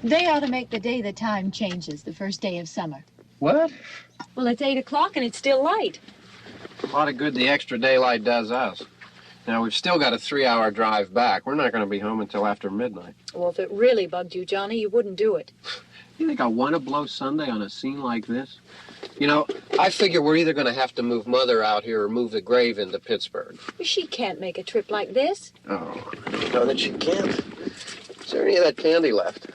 They ought to make the day the time changes, the first day of summer. What? Well, it's 8 o'clock and it's still light. A lot of good the extra daylight does us. Now, we've still got a 3-hour drive back. We're not going to be home until after midnight. Well, if it really bugged you, Johnny, you wouldn't do it. You think I want to blow Sunday on a scene like this? You know, I figure we're either going to have to move Mother out here or move the grave into Pittsburgh. She can't make a trip like this. Oh, you know that she can't. Is there any of that candy left?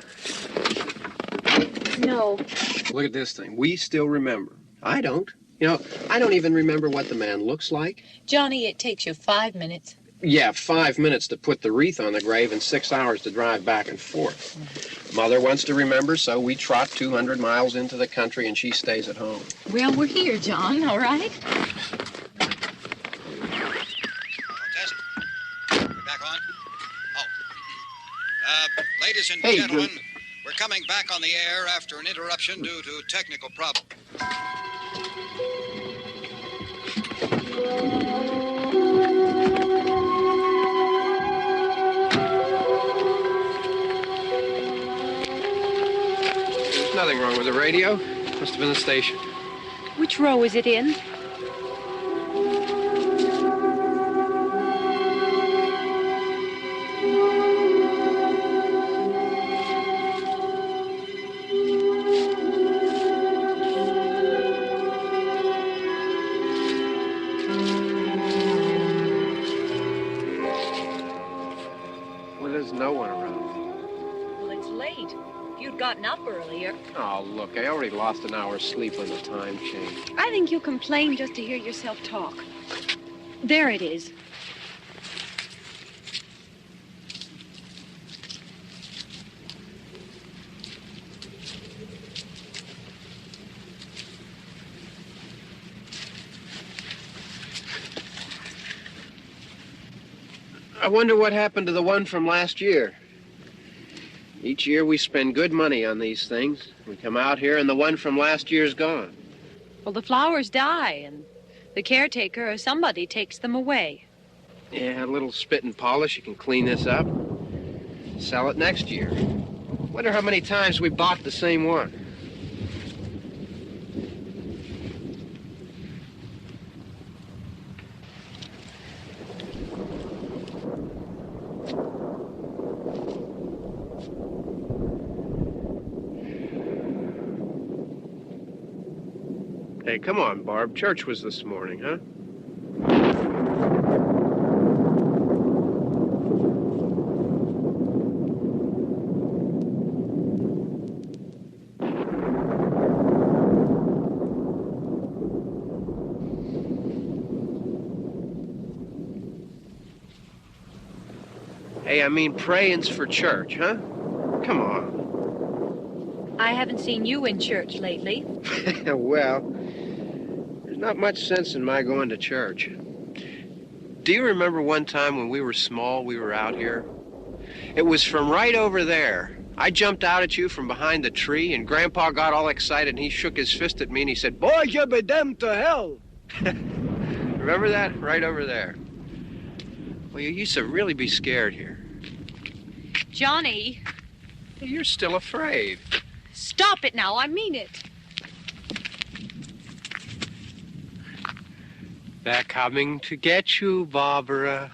No. Look at this thing. We still remember. I don't. You know, I don't even remember what the man looks like. Johnny, it takes you 5 minutes. Yeah, 5 minutes to put the wreath on the grave and 6 hours to drive back and forth. Mother wants to remember, so we trot 200 miles into the country and she stays at home. Well, we're here, John, all right? Test. We're back on? Oh. Ladies and gentlemen, we're coming back on the air after an interruption due to technical problems. There's nothing wrong with the radio. Must have been the station. Which row is it in? Gotten up earlier. Oh, look, I already lost an hour's sleep on the time change. I think you complain just to hear yourself talk. There it is. I wonder what happened to the one from last year. Each year we spend good money on these things. We come out here and the one from last year's gone. Well, the flowers die and the caretaker or somebody takes them away. Yeah, a little spit and polish. You can clean this up. Sell it next year. Wonder how many times we bought the same one. Hey, come on, Barb. Church was this morning, huh? Hey, I mean, praying's for church, huh? Come on. I haven't seen you in church lately. Well, there's not much sense in my going to church. Do you remember one time when we were small, we were out here? It was from right over there, I jumped out at you from behind the tree, and Grandpa got all excited, and he shook his fist at me, and he said, "Boy, you be damned to hell." Remember that? Right over there. Well, you used to really be scared here. Johnny. You're still afraid. Stop it now. I mean it. They're coming to get you, Barbara.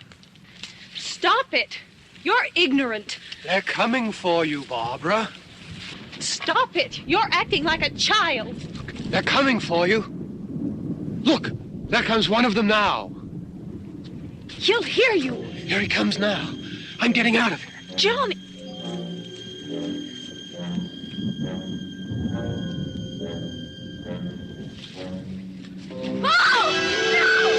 Stop it. You're ignorant. They're coming for you, Barbara. Stop it. You're acting like a child. They're coming for you. Look, there comes one of them now. He'll hear you. Here he comes now. I'm getting out of here. Johnny. Mom! No!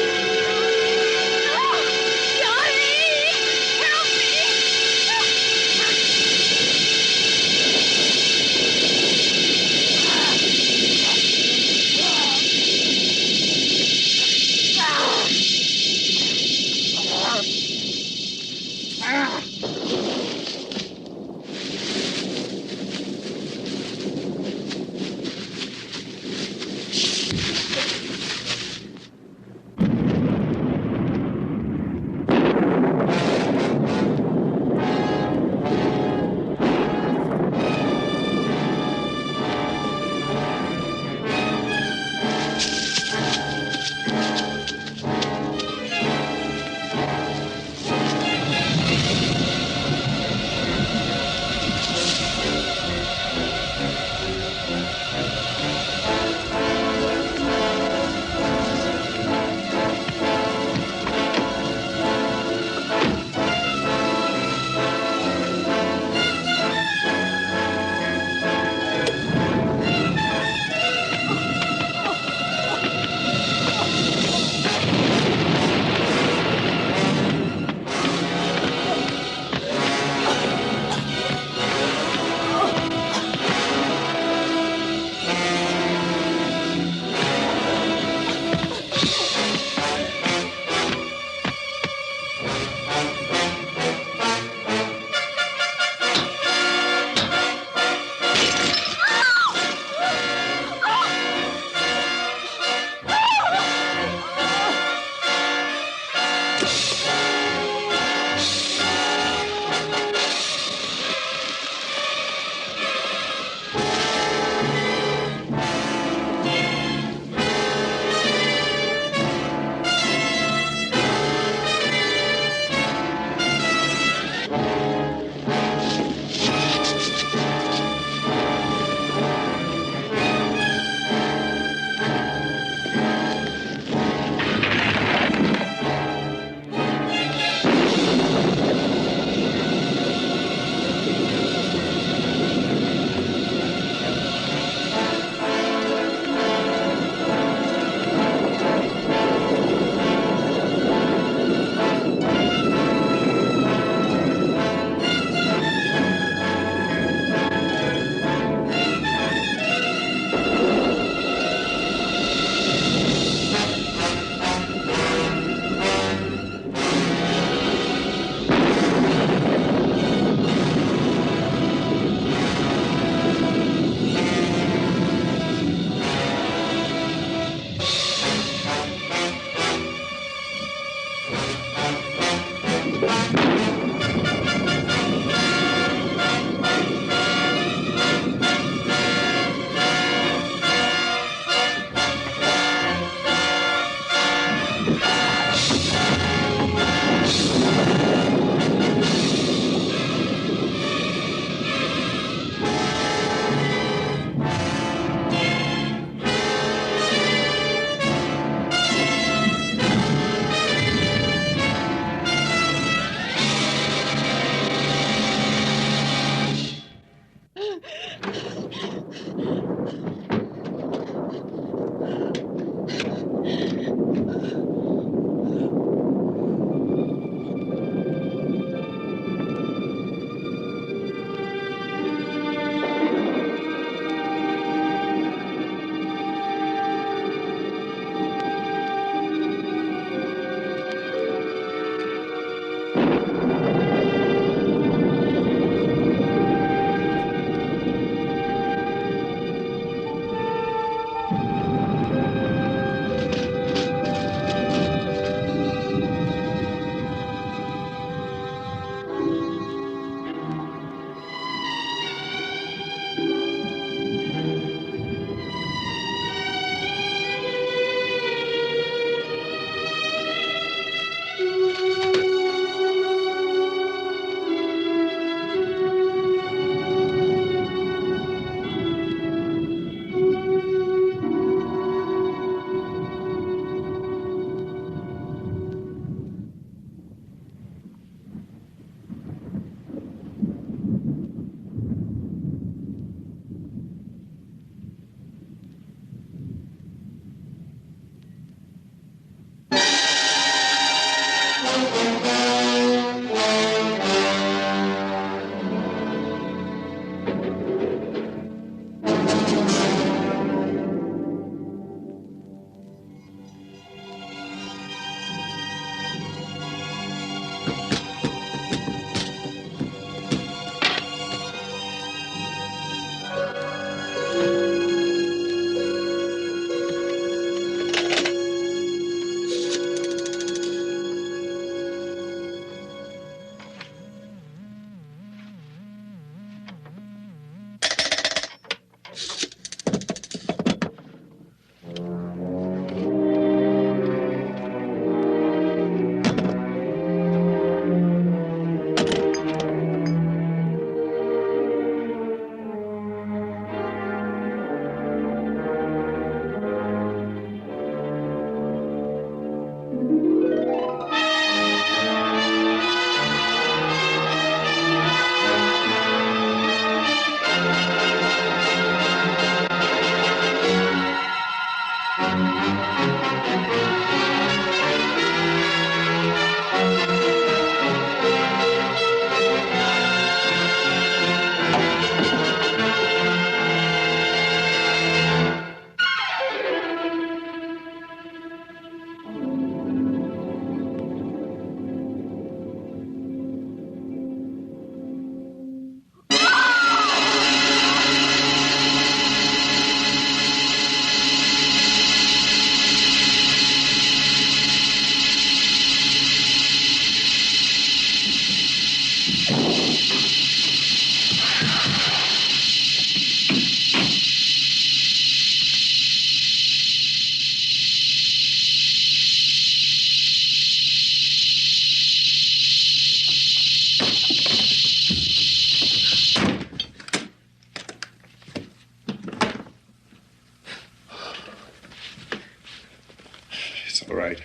right.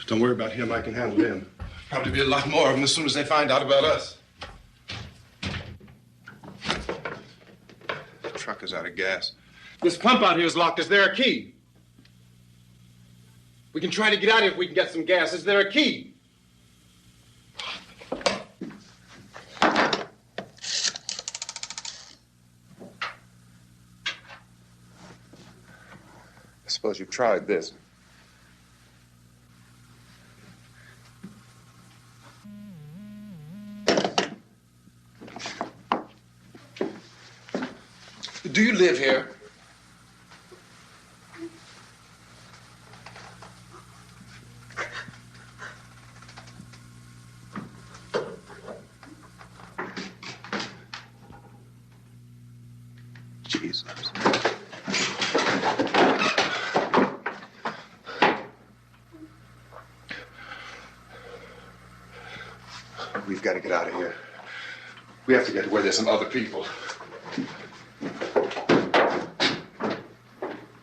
Don't worry about him. I can handle him. Probably be a lot more of them as soon as they find out about us. The truck is out of gas. This pump out here is locked. Is there a key? We can try to get out here if we can get some gas. Is there a key? I suppose you've tried this. Do you live here? Jesus. We've got to get out of here. We have to get to where there's some other people.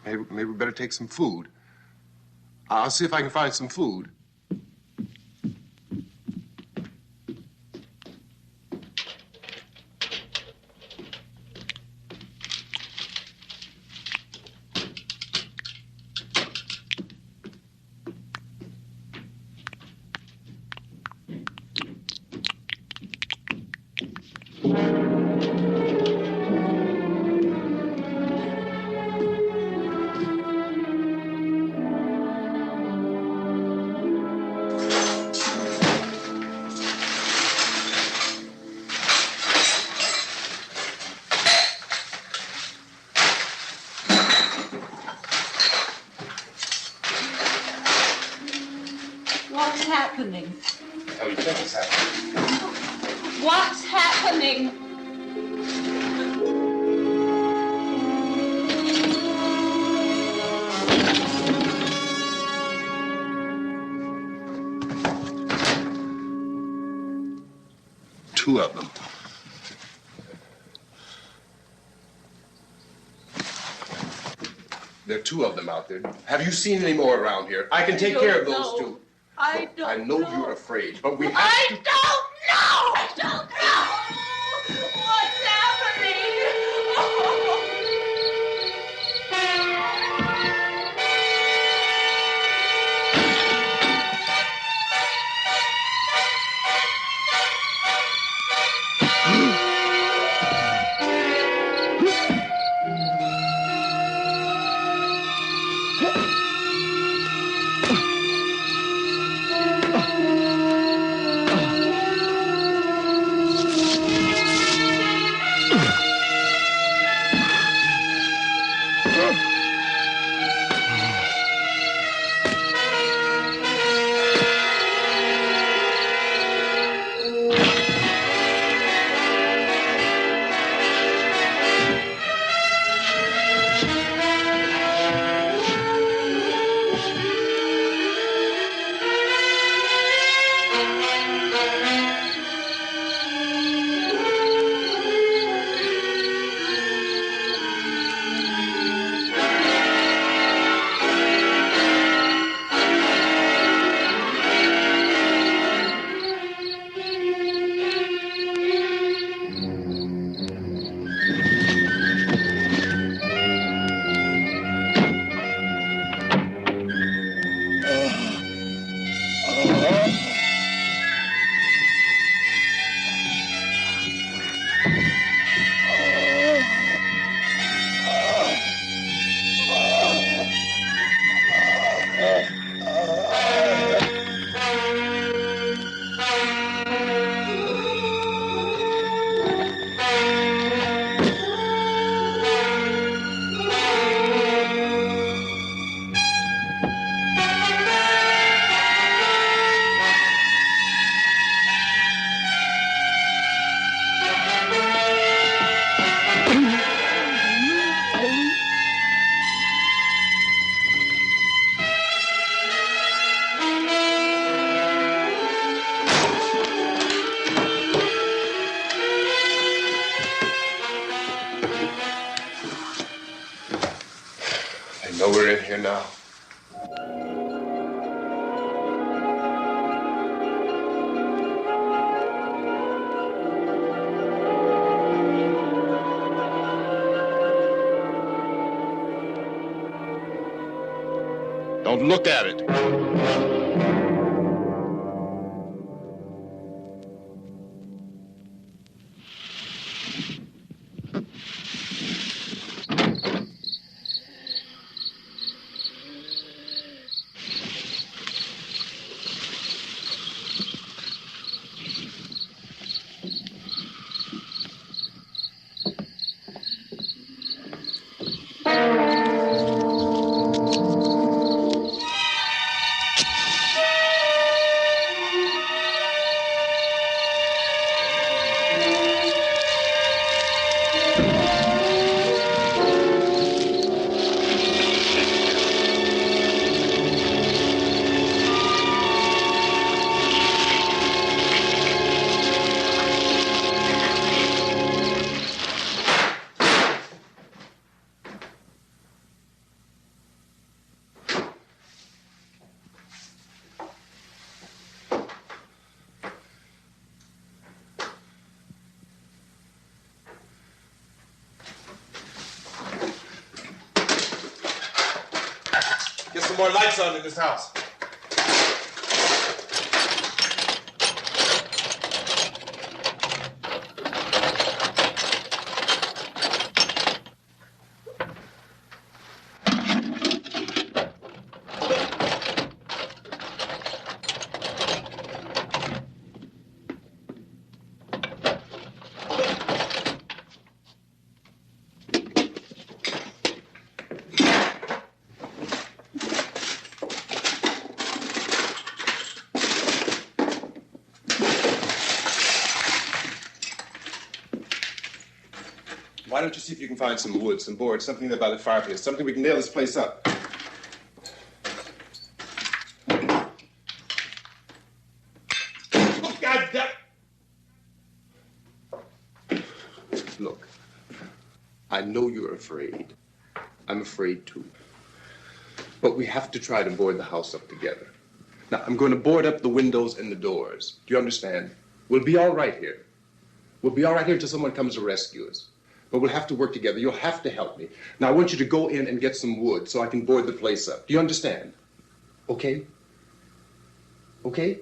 Maybe we better take some food. I'll see if I can find some food. What's happening? What the hell do you think is happening? What's happening? Two of them. There are two of them out there. Have you seen any more around here? I can take care of those two. I don't I know you're afraid, but we have to... I don't know! I don't know! What's happening? Oh, we're in here now. Don't look at it. Get some more lights on in this house. Why don't you see if you can find some wood, some board, something there by the fireplace, something we can nail this place up. Oh, God damn! Look, I know you're afraid. I'm afraid too. But we have to try to board the house up together. Now, I'm going to board up the windows and the doors. Do you understand? We'll be all right here. We'll be all right here until someone comes to rescue us. But we'll have to work together. You'll have to help me. Now, I want you to go in and get some wood so I can board the place up. Do you understand? Okay? Okay?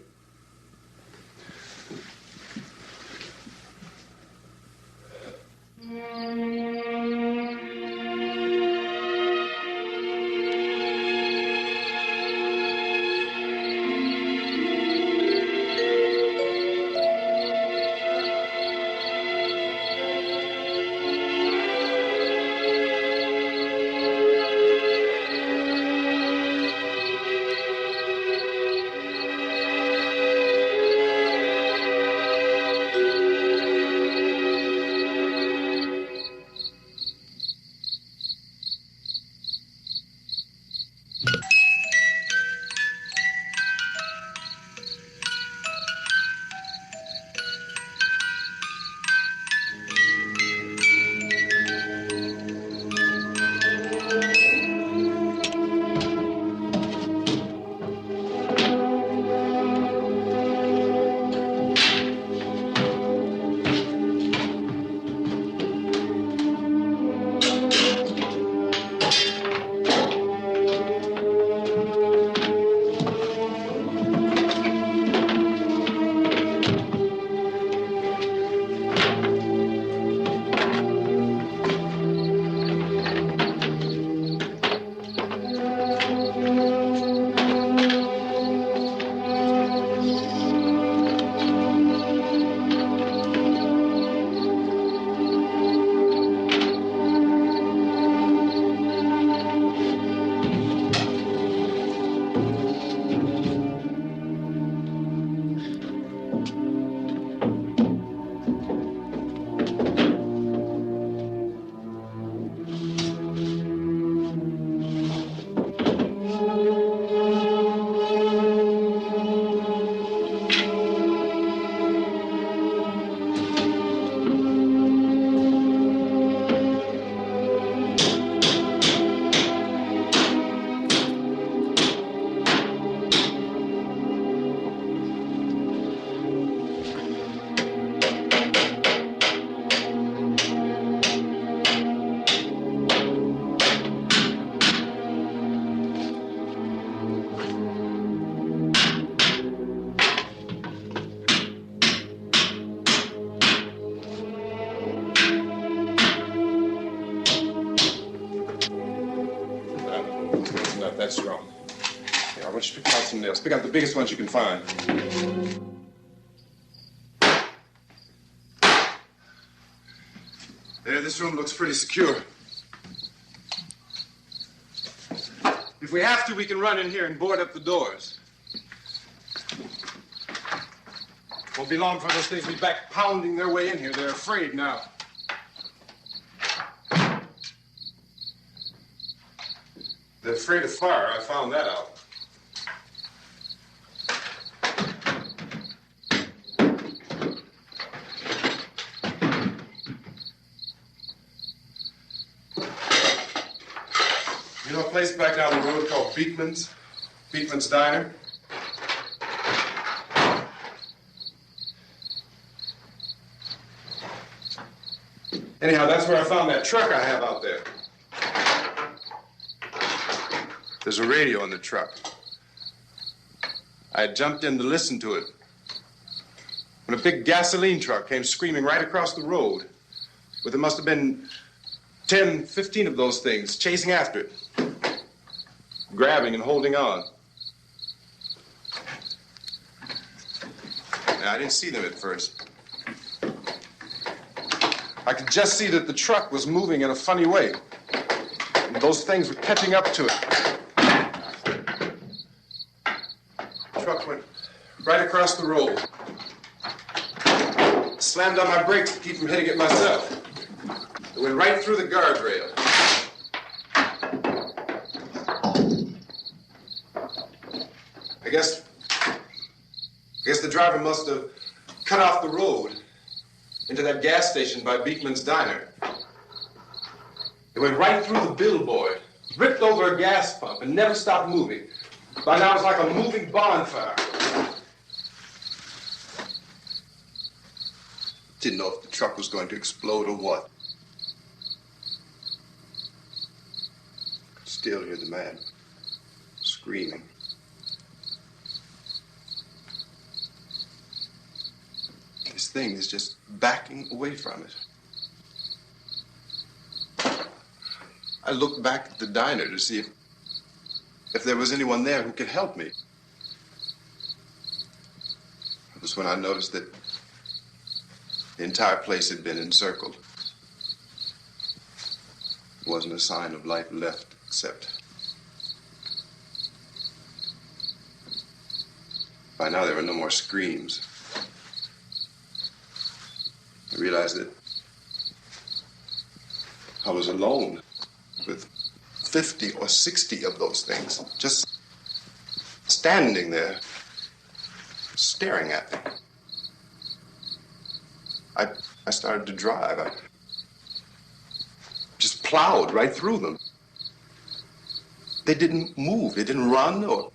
that's wrong. Yeah, I want you to pick out some nails. Pick out the biggest ones you can find. There, this room looks pretty secure. If we have to, we can run in here and board up the doors. Won't be long for those things to be back pounding their way in here. They're afraid now. They're afraid of fire. I found that out. You know a place back down the road called Beekman's? Beekman's Diner? Anyhow, that's where I found that truck I have out there. There's a radio in the truck. I had jumped in to listen to it when a big gasoline truck came screaming right across the road. But there must have been 10, 15 of those things chasing after it, grabbing and holding on. Now, I didn't see them at first. I could just see that the truck was moving in a funny way. And those things were catching up to it. The truck went right across the road. Slammed on my brakes to keep from hitting it myself. It went right through the guardrail. I guess the driver must have cut off the road into that gas station by Beekman's Diner. It went right through the billboard, ripped over a gas pump, and never stopped moving. By now, it's like a moving bonfire. Didn't know if the truck was going to explode or what. Still hear the man screaming. This thing is just backing away from it. I looked back at the diner to see if there was anyone there who could help me. It was when I noticed that the entire place had been encircled. There wasn't a sign of life left except by now there were no more screams. I realized that I was alone with 50 or 60 of those things, just standing there, staring at me. I started to drive. I just plowed right through them. They didn't move. They didn't run or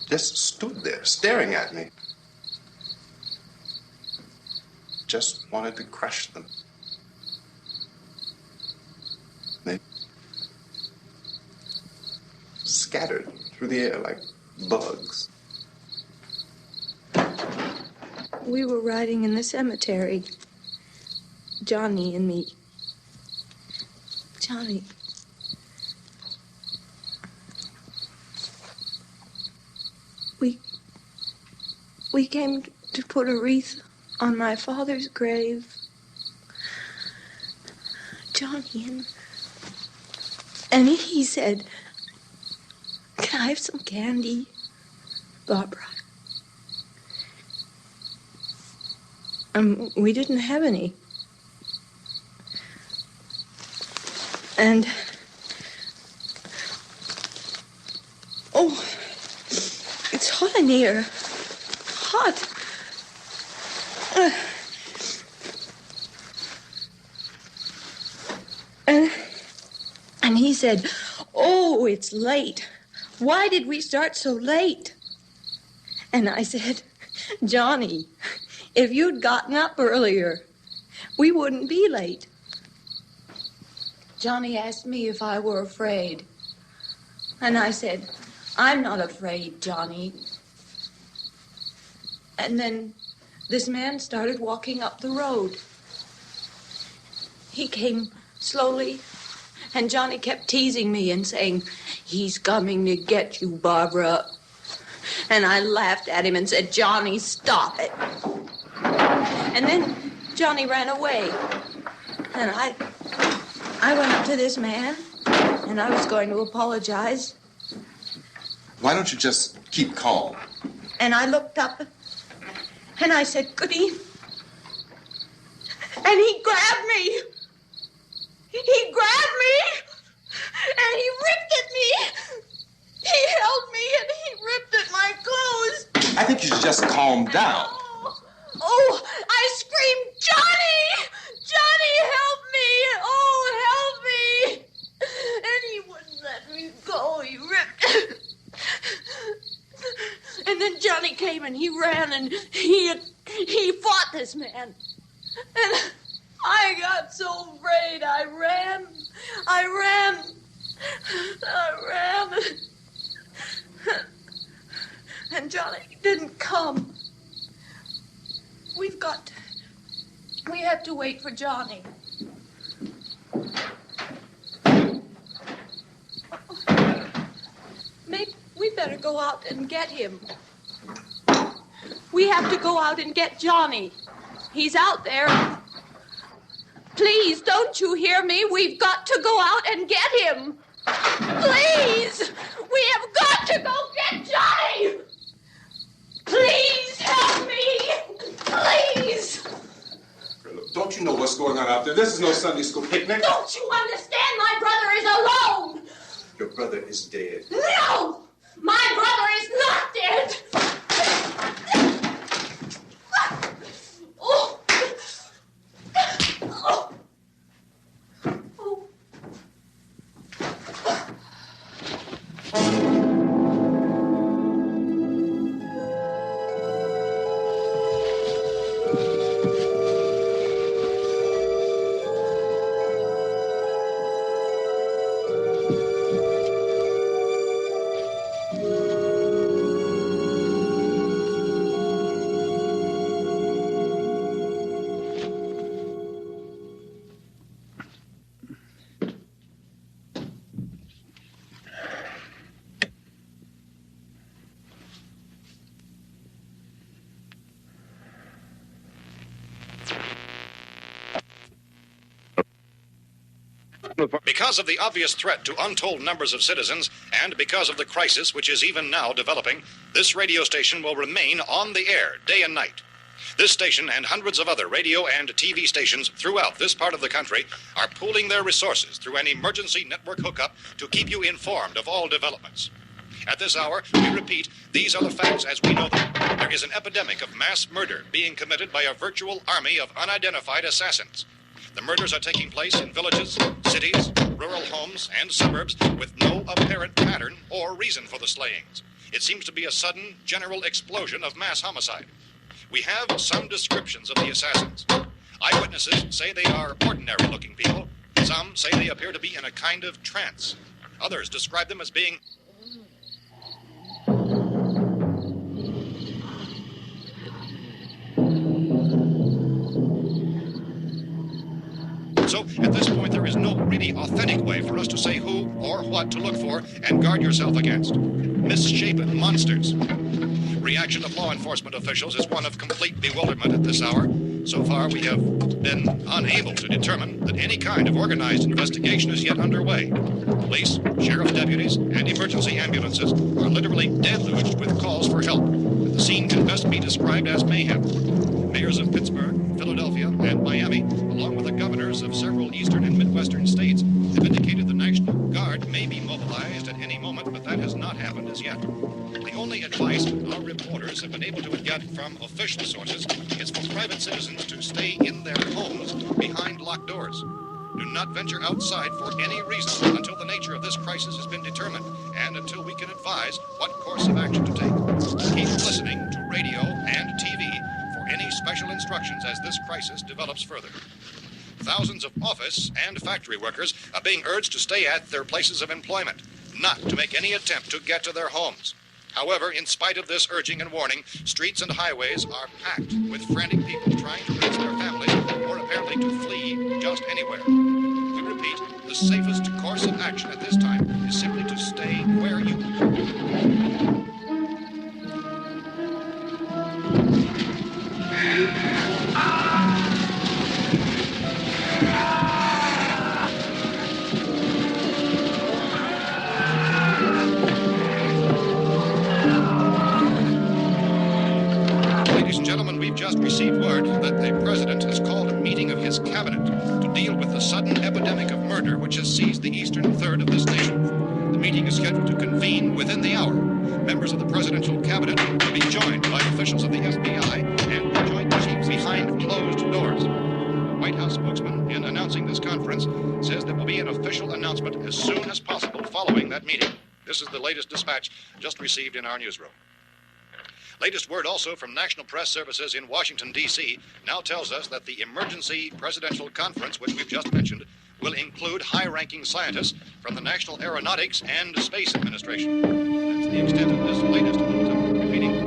just stood there, staring at me. Just wanted to crush them. They scattered through the air like bugs. We were riding in the cemetery, Johnny and me. Johnny. We came to put a wreath on my father's grave. Johnny, and he said, "Can I have some candy, Barbara?" We didn't have any. And, oh, it's hot in here. Hot. And he said, "Oh, it's late. Why did we start so late?" And I said, "Johnny, if you'd gotten up earlier, we wouldn't be late." Johnny asked me if I were afraid. And I said, "I'm not afraid, Johnny." And then this man started walking up the road. He came slowly And Johnny kept teasing me and saying, "He's coming to get you, Barbara." And I laughed at him and said, "Johnny, stop it." And then Johnny ran away. And I went up to this man, and I was going to apologize. Why don't you just keep calm? And I looked up, and I said, "Good evening." And he grabbed me. He grabbed me, and he ripped at me. He held me, and he ripped at my clothes. I think you should just calm down. Oh, I screamed, "Johnny! Johnny, help me! Oh, help me!" And he wouldn't let me go. He ripped. And then Johnny came, and he ran, and he fought this man. And I got so afraid. I ran. And Johnny didn't come. We have to wait for Johnny. Maybe we better go out and get him. We have to go out and get Johnny. He's out there. Please, don't you hear me? We've got to go out and get him. Please! We have got to go get Johnny! Please help me! Please! Don't you know what's going on out there? This is no Sunday school picnic. Don't you understand? My brother is alone! Your brother is dead. No! My brother is not dead! Oh! Oh! Because of the obvious threat to untold numbers of citizens, and because of the crisis which is even now developing, this radio station will remain on the air day and night. This station and hundreds of other radio and TV stations throughout this part of the country are pooling their resources through an emergency network hookup to keep you informed of all developments. At this hour, we repeat, these are the facts as we know them. There is an epidemic of mass murder being committed by a virtual army of unidentified assassins. The murders are taking place in villages, cities, rural homes, and suburbs with no apparent pattern or reason for the slayings. It seems to be a sudden, general explosion of mass homicide. We have some descriptions of the assassins. Eyewitnesses say they are ordinary-looking people. Some say they appear to be in a kind of trance. Others describe them as being... So, at this point, there is no really authentic way for us to say who or what to look for and guard yourself against. Misshapen monsters. Reaction of law enforcement officials is one of complete bewilderment at this hour. So far, we have been unable to determine that any kind of organized investigation is yet underway. Police, sheriff's deputies, and emergency ambulances are literally deluged with calls for help. The scene can best be described as mayhem. Mayors of Pittsburgh, Philadelphia, and Miami, along with the governors of several eastern and midwestern states, have indicated the National Guard may be mobilized at any moment, but that has not happened as yet. The only advice our reporters have been able to get from official sources is for private citizens to stay in their homes behind locked doors. Do not venture outside for any reason until the nature of this crisis has been determined and until we can advise what course of action to take. Keep listening to radio and TV for any special instructions as this crisis develops further. Thousands of office and factory workers are being urged to stay at their places of employment, not to make any attempt to get to their homes. However, in spite of this urging and warning, streets and highways are packed with frantic people trying to reach their families or apparently to flee just anywhere. We repeat, the the safest course of action at this time is simply to stay where you are. Ladies and gentlemen, we've just received word that the president has called a meeting of his cabinet to deal with the sudden epidemic of murder which has seized the eastern third of this nation. The meeting is scheduled to convene within the hour. Members of the presidential cabinet will be joined by officials of the FBI and the Joint Chiefs behind closed doors. The White House spokesman, in announcing this conference, says there will be an official announcement as soon as possible following that meeting. This is the latest dispatch just received in our newsroom. Latest word also from National Press Services in Washington, D.C. now tells us that the emergency presidential conference, which we've just mentioned, will include high-ranking scientists from the National Aeronautics and Space Administration. That's the extent of this latest bulletin. Repeating,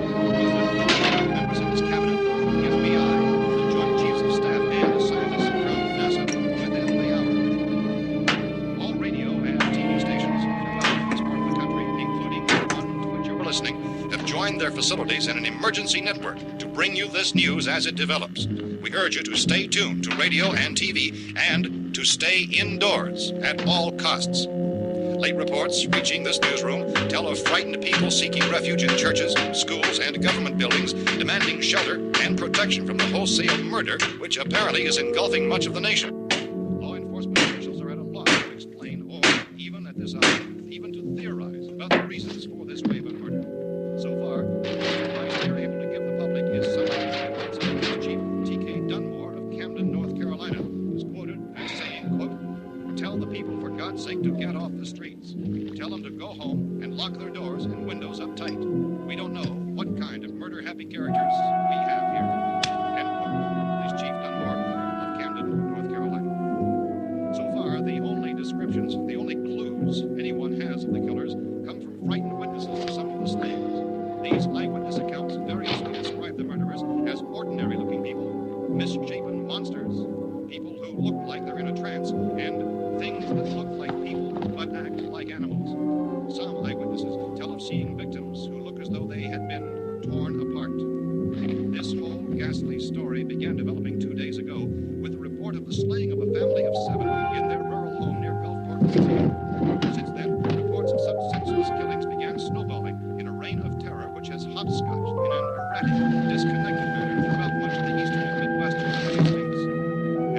members of his cabinet, the FBI, the Joint Chiefs of Staff, and scientists from NASA within the hour. All radio and TV stations throughout this part of the country, including the one to which you're listening, have joined their facilities in an emergency network to bring you this news as it develops. We urge you to stay tuned to radio and TV and to stay indoors at all costs. Late reports reaching this newsroom tell of frightened people seeking refuge in churches, schools, and government buildings, demanding shelter and protection from the wholesale murder which apparently is engulfing much of the nation. Law enforcement officials are at a loss to explain or, even at this hour, even to theorize about the reasons for this wave of murder. So far, the advice they're able to give the public is something. Chief T.K. Dunmore of Camden, North Carolina, is quoted as saying, quote, "Tell the people, for God's sake, to get off the streets. Tell them to go home and lock their doors and windows up tight. We don't know what kind of murder-happy characters we have here." End quote. This Chief Dunmore of Camden, North Carolina. So far, the only descriptions, the only clues anyone has of the killers come from frightened witnesses of some of the slayings. These eyewitness accounts variously describe the murderers as ordinary-looking people, misshapen monsters, people who look like they're in a trance, and things that look like people but act like animals. Some eyewitnesses tell of seeing victims who look as though they had been torn apart. This whole ghastly story began developing 2 days ago with the report of the slaying of a family of 7 in their rural home near Gulfport, Pennsylvania. Since then, reports of such senseless killings began snowballing in a reign of terror which has hopscotched in an erratic, disconnected manner throughout much of the eastern and midwestern United States.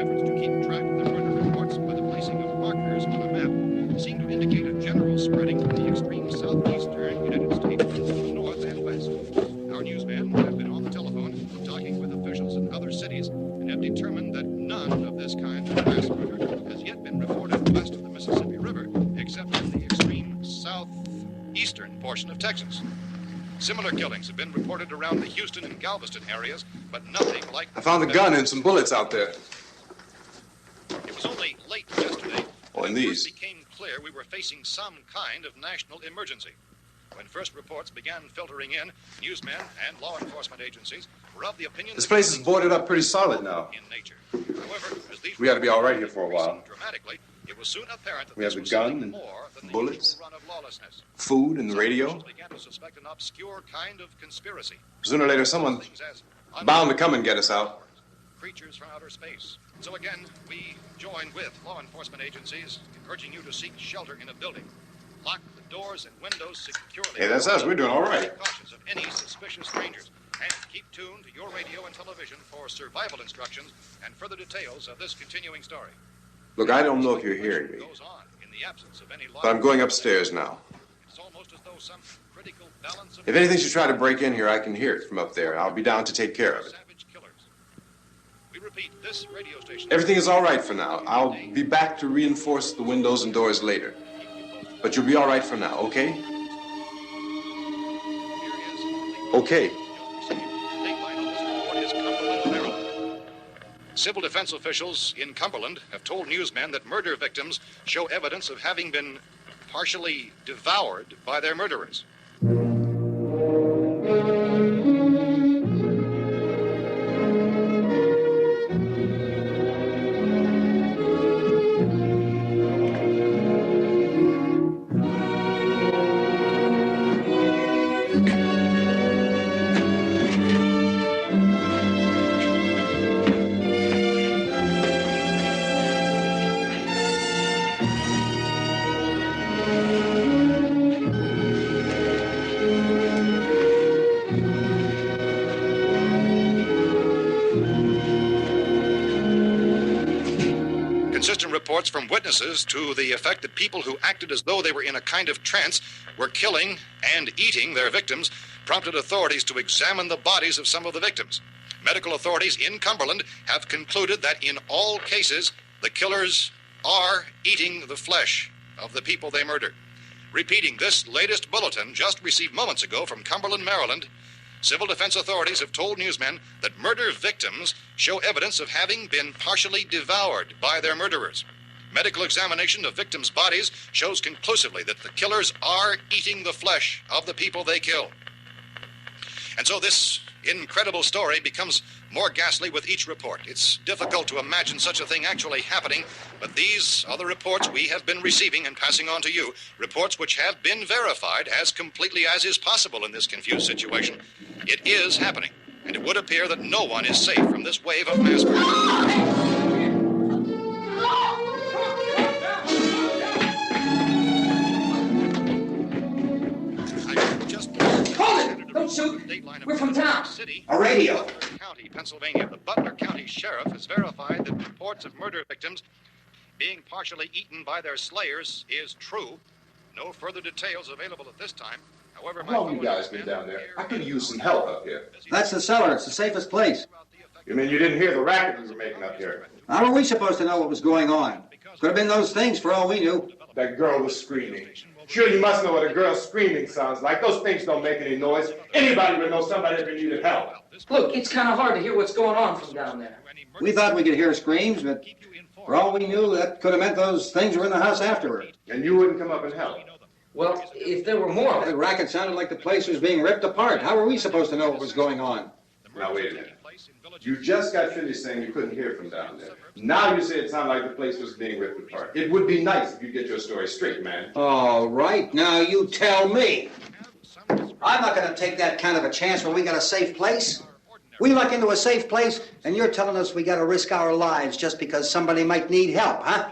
Efforts to keep track of the murder reports by the placing of markers on a map seem to indicate a general spreading from the extreme southeastern United States to the north and west. Our newsmen have been on the telephone talking with officials in other cities and have determined that none of this kind of mass murder has yet been reported west of the Mississippi River, except in the extreme southeastern portion of Texas. Similar killings have been reported around the Houston and Galveston areas, but nothing like... I found a gun and some bullets out there. It was only late yesterday and it these. first became clear we were facing some kind of national emergency. When first reports began filtering in, newsmen and law enforcement agencies were of the opinion... This place is boarded up pretty solid now. ...in nature. However, as these We ought to be all right here for a while. dramatically, it was soon apparent that We have this the was gun something and more than the bullets, usual run of lawlessness. food and the Some radio. officials began to suspect an obscure kind of conspiracy. Sooner or later, someone's Things as bound to come and get us out. creatures from outer space. So again, we join with law enforcement agencies urging you to seek shelter in a building. Lock the doors and windows securely. Hey, that's us. We're doing all right. Be cautious of any suspicious strangers. And keep tuned to your radio and television for survival instructions and further details of this continuing story. Look, I don't know if you're hearing me, Goes on in the absence of any law. but I'm going upstairs now. It's almost as though some critical balance of If anything should try to break in here, I can hear it from up there. I'll be down to take care of it. savage killers. We repeat, this radio station. Everything is all right for now. I'll be back to reinforce the windows and doors later. But you'll be all right for now, okay? Okay. Civil defense officials in Cumberland have told newsmen that murder victims show evidence of having been partially devoured by their murderers. Consistent reports from witnesses to the effect that people who acted as though they were in a kind of trance were killing and eating their victims prompted authorities to examine the bodies of some of the victims. Medical authorities in Cumberland have concluded that in all cases, the killers are eating the flesh of the people they murdered. Repeating this latest bulletin just received moments ago from Cumberland, Maryland, civil defense authorities have told newsmen that murder victims show evidence of having been partially devoured by their murderers. Medical examination of victims' bodies shows conclusively that the killers are eating the flesh of the people they kill. And so this incredible story becomes more ghastly with each report. It's difficult to imagine such a thing actually happening, but these are the reports we have been receiving and passing on to you, reports which have been verified as completely as is possible in this confused situation. It is happening, and it would appear that no one is safe from this wave of mass murder. Don't shoot. We're from town. A radio. County, Pennsylvania. The Butler County Sheriff has verified that reports of murder victims being partially eaten by their slayers is true. No further details available at this time. However, how long you guys been down there? I could use some help up here. That's the cellar. It's the safest place. You mean you didn't hear the racket we were making up here? How were we supposed to know what was going on? Could have been those things for all we knew. That girl was screaming. Sure, you must know what a girl screaming sounds like. Those things don't make any noise. Anybody would know somebody ever needed help. Look, it's kind of hard to hear what's going on from down there. We thought we could hear screams, but for all we knew, that could have meant those things were in the house afterward. And you wouldn't come up and help? Well, if there were more... The racket sounded like the place was being ripped apart. How were we supposed to know what was going on? Now, wait a minute. You just got finished saying you couldn't hear from down there. Now you say it sounded like the place was being ripped apart. It would be nice if you get your story straight, man. All right, now you tell me. I'm not going to take that kind of a chance when we got a safe place. We luck into a safe place, and you're telling us we got to risk our lives just because somebody might need help, huh?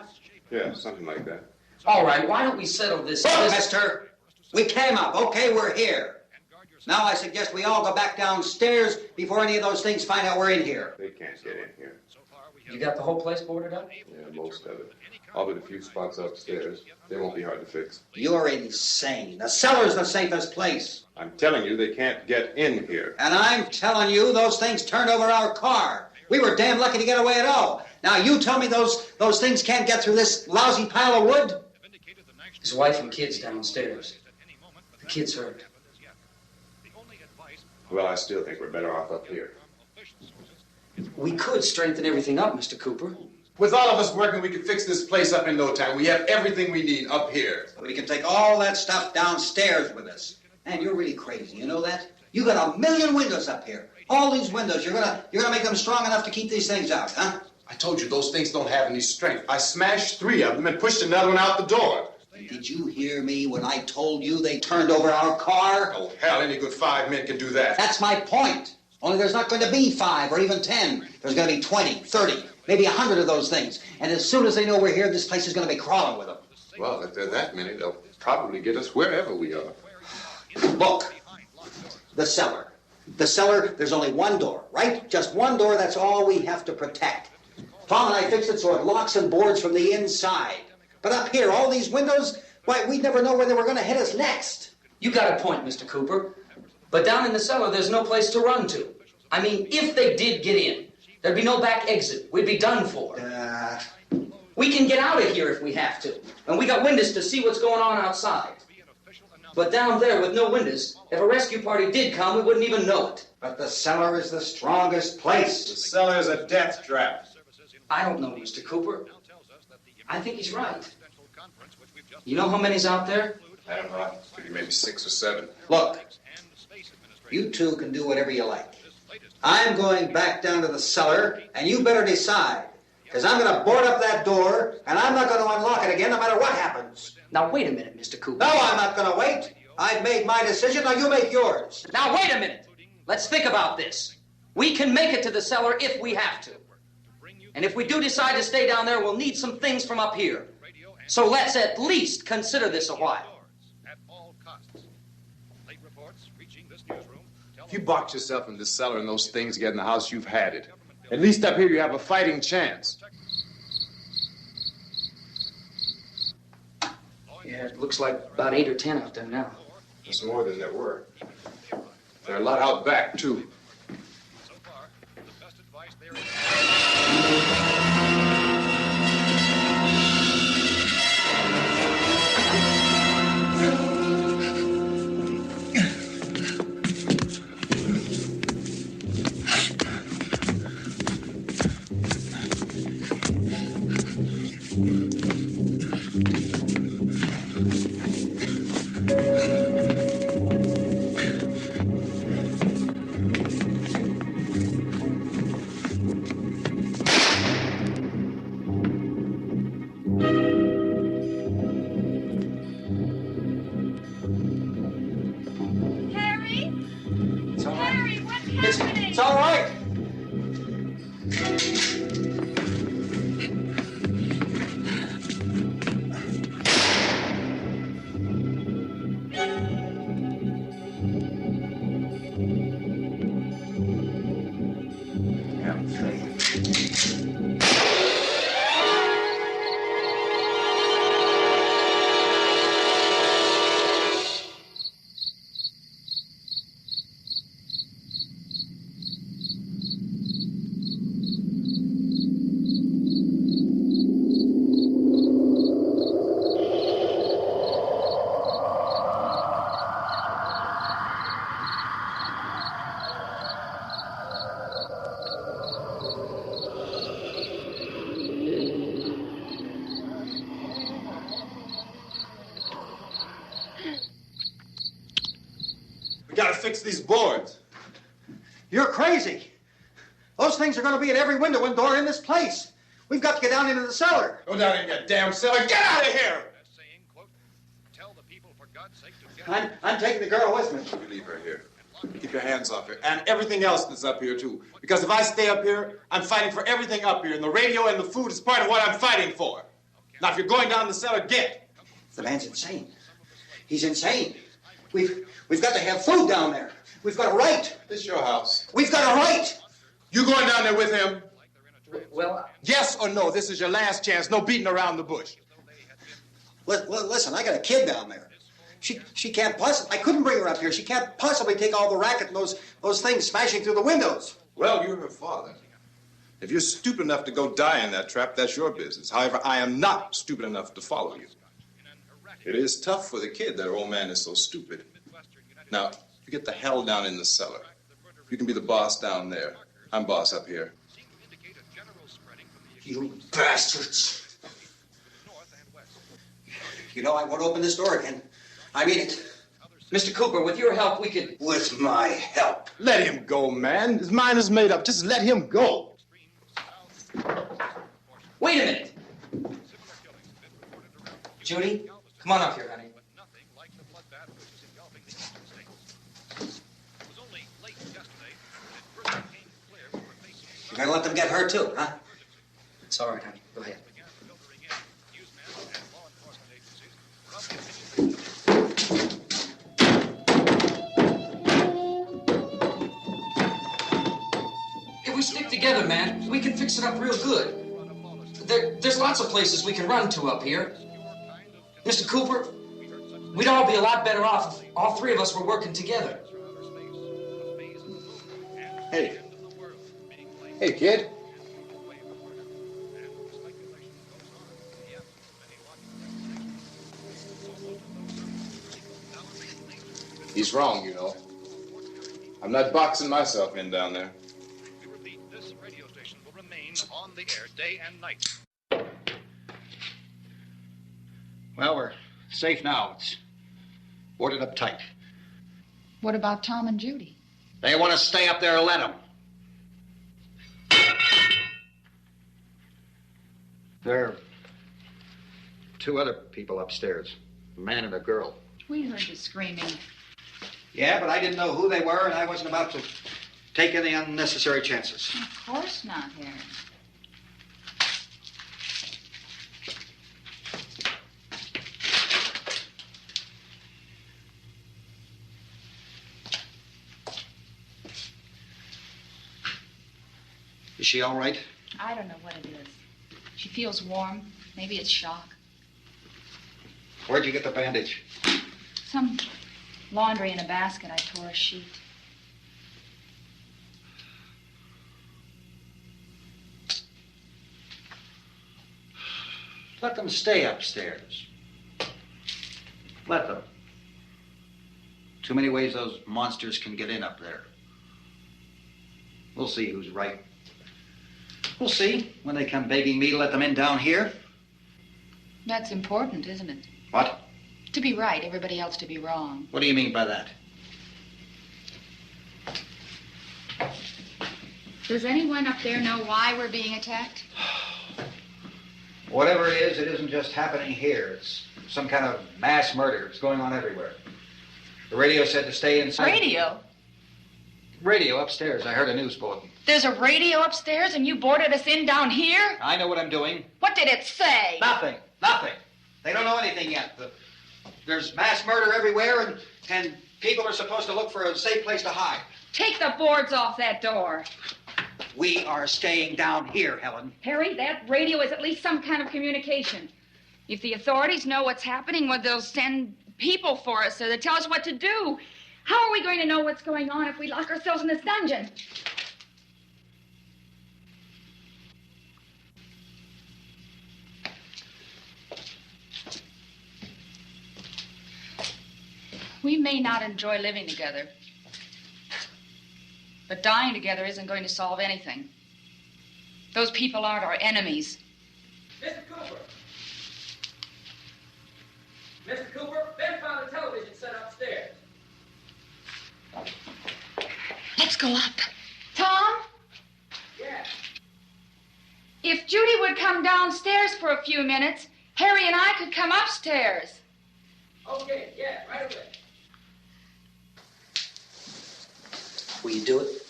Yeah, something like that. All right, why don't we settle this... Look, mister, we came up. Okay, we're here. Now I suggest we all go back downstairs before any of those things find out we're in here. They can't get in here. You got the whole place boarded up? Yeah, most of it. All but a few spots upstairs. They won't be hard to fix. You're insane. The cellar's the safest place. I'm telling you, they can't get in here. And I'm telling you, those things turned over our car. We were damn lucky to get away at all. Now you tell me those things can't get through this lousy pile of wood? His wife and kids downstairs. The kid's hurt. Well, I still think we're better off up here. We could strengthen everything up, Mr. Cooper. With all of us working, we could fix this place up in no time. We have everything we need up here. We can take all that stuff downstairs with us. Man, you're really crazy, you know that? You got 1 million windows up here. All these windows, you're gonna make them strong enough to keep these things out, huh? I told you those things don't have any strength. I smashed 3 of them and pushed another one out the door. Did you hear me when I told you they turned over our car? Oh, hell, any good 5 men can do that. That's my point. Only there's not going to be 5 or even 10. There's going to be 20, 30, maybe 100 of those things. And as soon as they know we're here, this place is going to be crawling with them. Well, if there are that many, they'll probably get us wherever we are. Look, the cellar. The cellar, there's only one door, right? Just one door, that's all we have to protect. Tom and I fixed it so it locks and boards from the inside. But up here, all these windows, why, we'd never know where they were going to hit us next. You got a point, Mr. Cooper. But down in the cellar, there's no place to run to. I mean, if they did get in, there'd be no back exit. We'd be done for. We can get out of here if we have to. And we got windows to see what's going on outside. But down there with no windows, if a rescue party did come, we wouldn't even know it. But the cellar is the strongest place. The cellar is a death trap. I don't know, Mr. Cooper. I think he's right. You know how many's out there? I don't know. Maybe 6 or 7. Look, you two can do whatever you like. I'm going back down to the cellar, and you better decide. Because I'm going to board up that door, and I'm not going to unlock it again no matter what happens. Now, wait a minute, Mr. Cooper. No, I'm not going to wait. I've made my decision, now you make yours. Now, wait a minute. Let's think about this. We can make it to the cellar if we have to. And if we do decide to stay down there, we'll need some things from up here. So let's at least consider this a while. If you box yourself in this cellar and those things get in the house, you've had it. At least up here you have a fighting chance. Yeah, it looks like about 8 or 10 out there now. There's more than there were. There are a lot out back, too. So far, the best advice there is... It's all right. Fix these boards. You're crazy. Those things are going to be at every window and door in this place. We've got to get down into the cellar. Go down in your damn cellar. Get out of here! Saying, quote, tell the people for God's sake to get... I'm taking the girl with me. You leave her here. Keep your hands off her. And everything else that's up here, too. Because if I stay up here, I'm fighting for everything up here. And the radio and the food is part of what I'm fighting for. Now, if you're going down the cellar, get. The man's insane. He's insane. We've got to have food down there. We've got a right. This is your house. We've got a right. You going down there with him? Well, Yes or no? This is your last chance. No beating around the bush. Listen, I got a kid down there. She can't possibly... I couldn't bring her up here. She can't possibly take all the racket and those things smashing through the windows. Well, you're her father. If you're stupid enough to go die in that trap, that's your business. However, I am not stupid enough to follow you. It is tough for the kid that old man is so stupid. Now, you get the hell down in the cellar. You can be the boss down there. I'm boss up here. You bastards. You know, I won't open this door again. I mean it. Mr. Cooper, with your help, we could... With my help. Let him go, man. His mind is made up. Just let him go. Wait a minute. Judy, come on up here, honey. You're gonna let them get hurt too, huh? It's all right, honey. Go ahead. If we stick together, man, we can fix it up real good. There's lots of places we can run to up here. Mr. Cooper, we'd all be a lot better off if all three of us were working together. Hey. Hey, kid. He's wrong, you know. I'm not boxing myself in down there. We repeat, this radio station will remain on the air day and night. Well, we're safe now. It's boarded up tight. What about Tom and Judy? They want to stay up there, let them. There are two other people upstairs, a man and a girl. We heard you screaming. Yeah, but I didn't know who they were, and I wasn't about to take any unnecessary chances. Of course not, Harry. Is she all right? I don't know what it is. She feels warm. Maybe it's shock. Where'd you get the bandage? Some laundry in a basket. I tore a sheet. Let them stay upstairs. Let them. Too many ways those monsters can get in up there. We'll see who's right. We'll see when they come begging me to let them in down here. That's important, isn't it? What? To be right, everybody else to be wrong. What do you mean by that? Does anyone up there know why we're being attacked? Whatever it isn't just happening here. It's some kind of mass murder. It's going on everywhere. The radio said to stay inside. Radio? Radio upstairs. I heard a news bulletin. There's a radio upstairs and you boarded us in down here? I know what I'm doing. What did it say? Nothing. Nothing. They don't know anything yet. There's mass murder everywhere, and people are supposed to look for a safe place to hide. Take the boards off that door. We are staying down here, Helen. Harry, that radio is at least some kind of communication. If the authorities know what's happening, well, they'll send people for us so they tell us what to do. How are we going to know what's going on if we lock ourselves in this dungeon? We may not enjoy living together, but dying together isn't going to solve anything. Those people aren't our enemies. Mr. Cooper! Mr. Cooper, Ben found a television set upstairs. Let's go up. Tom? Yes. If Judy would come downstairs for a few minutes, Harry and I could come upstairs. Okay, yeah, right away. Will you do it?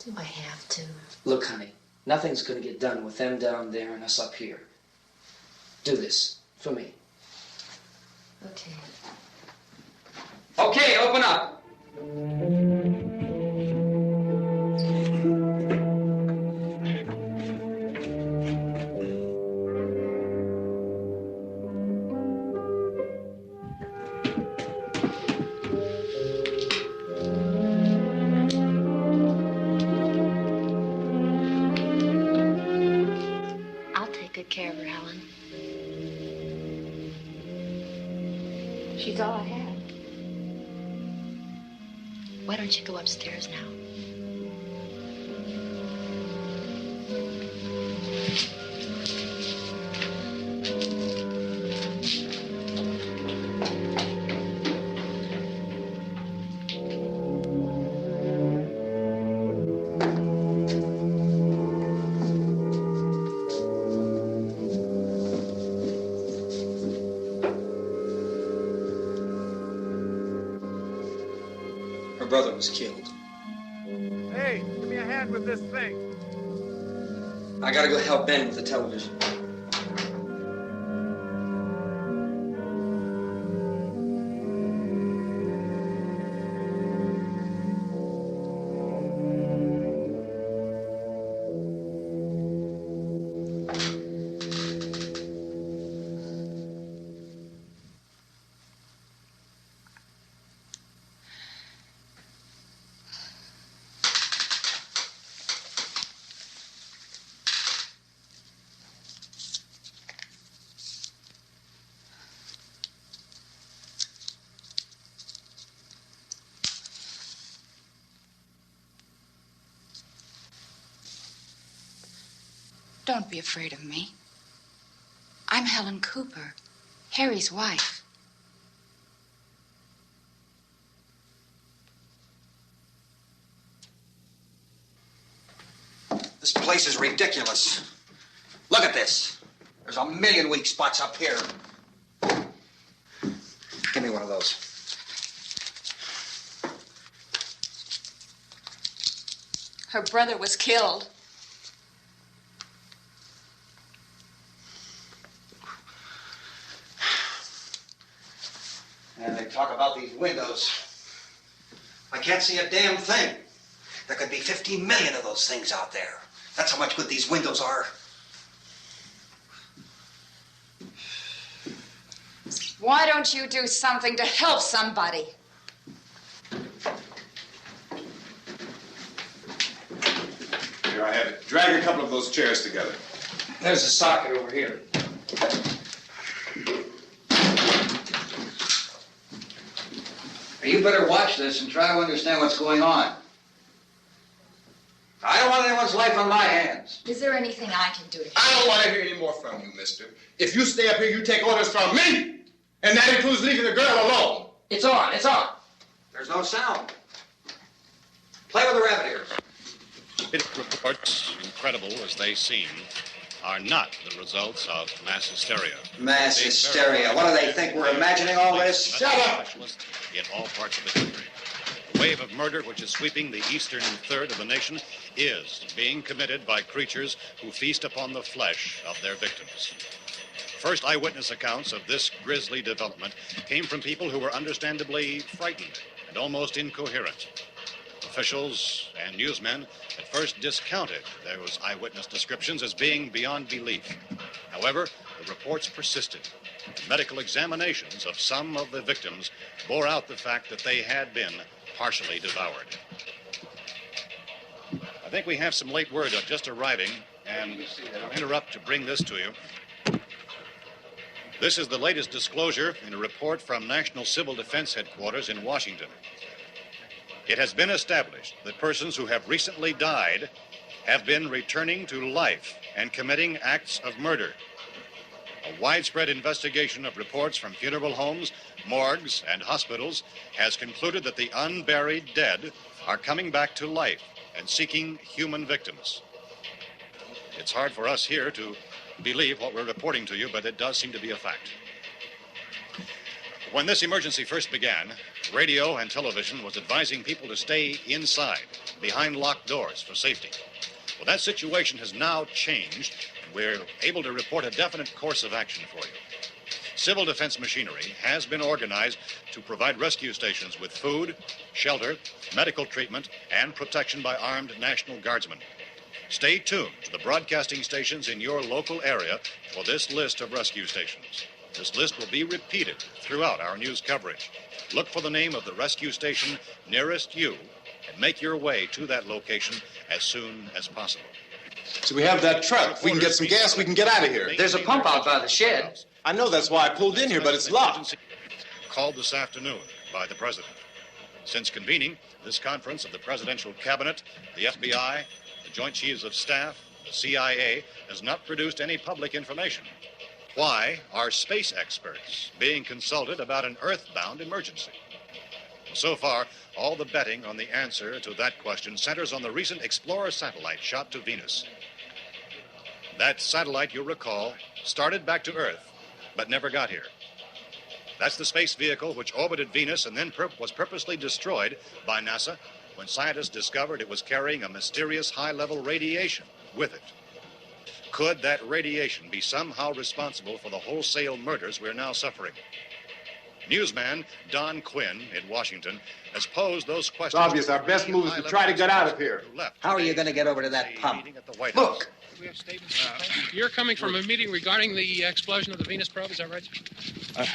Do I have to? Look, honey, nothing's going to get done with them down there and us up here. Do this for me. Okay. Okay, open up. I'll take good care of her, Helen. She's all I have. Why don't you go upstairs now? Her brother was killed. Hey, give me a hand with this thing. I gotta go help Ben with the television. Don't be afraid of me. I'm Helen Cooper, Harry's wife. This place is ridiculous. Look at this. There's a million weak spots up here. Give me one of those. Her brother was killed. And they talk about these windows. I can't see a damn thing. There could be 15 million of those things out there. That's how much good these windows are. Why don't you do something to help somebody? Here, I have it. Drag a couple of those chairs together. There's a socket over here. You better watch this and try to understand what's going on. I don't want anyone's life on my hands. Is there anything I can do to help? I don't want to hear any more from you, mister. If you stay up here, you take orders from me. And that includes leaving the girl alone. It's on, it's on. There's no sound. Play with the rabbit ears. Reports, incredible as they seem, are not the results of mass hysteria. Mass hysteria. What do they think? We're imagining all this? Shut up! In all parts of the country. The wave of murder which is sweeping the eastern third of the nation is being committed by creatures who feast upon the flesh of their victims. First eyewitness accounts of this grisly development came from people who were understandably frightened and almost incoherent. Officials and newsmen at first discounted those eyewitness descriptions as being beyond belief. However, the reports persisted. Medical examinations of some of the victims bore out the fact that they had been partially devoured. I think we have some late word just arriving, and I'll interrupt to bring this to you. This is the latest disclosure in a report from National Civil Defense Headquarters in Washington. It has been established that persons who have recently died have been returning to life and committing acts of murder. A widespread investigation of reports from funeral homes, morgues, and hospitals has concluded that the unburied dead are coming back to life and seeking human victims. It's hard for us here to believe what we're reporting to you, but it does seem to be a fact. When this emergency first began, radio and television was advising people to stay inside, behind locked doors for safety. Well, that situation has now changed. We're able to report a definite course of action for you. Civil defense machinery has been organized to provide rescue stations with food, shelter, medical treatment, and protection by armed National Guardsmen. Stay tuned to the broadcasting stations in your local area for this list of rescue stations. This list will be repeated throughout our news coverage. Look for the name of the rescue station nearest you and make your way to that location as soon as possible. So we have that truck. If we can get some gas, we can get out of here. There's a pump out by the shed. I know, that's why I pulled in here, but it's locked. Called this afternoon by the president. Since convening this conference of the presidential cabinet, the FBI, the Joint Chiefs of Staff, the CIA has not produced any public information. Why are space experts being consulted about an earthbound emergency? So far, all the betting on the answer to that question centers on the recent Explorer satellite shot to Venus. That satellite, you'll recall, started back to Earth, but never got here. That's the space vehicle which orbited Venus and then was purposely destroyed by NASA when scientists discovered it was carrying a mysterious high-level radiation with it. Could that radiation be somehow responsible for the wholesale murders we're now suffering? Newsman Don Quinn in Washington has posed those questions. It's obvious our best move is to try to get out of here. How are you going to get over to that pump? Look! You're coming from a meeting regarding the explosion of the Venus probe, is that right?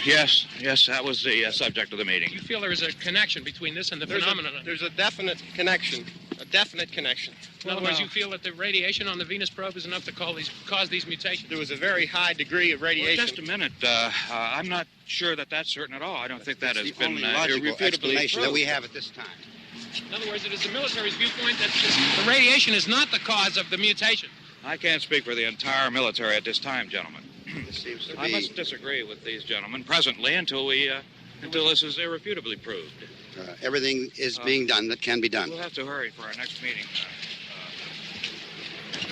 Yes, that was the subject of the meeting. You feel there is a connection between this and the phenomenon? There's a definite connection. In other words, you feel that the radiation on the Venus probe is enough to cause these mutations? There was a very high degree of radiation. Well, just a minute. I'm not sure that that's certain at all. I don't think that has been logical explanation that we proved. have at this time. In other words, it is the military's viewpoint that the radiation is not the cause of the mutation. I can't speak for the entire military at this time, gentlemen. This seems to I must disagree with these gentlemen presently until this is irrefutably proved. Everything is being done that can be done. We'll have to hurry for our next meeting.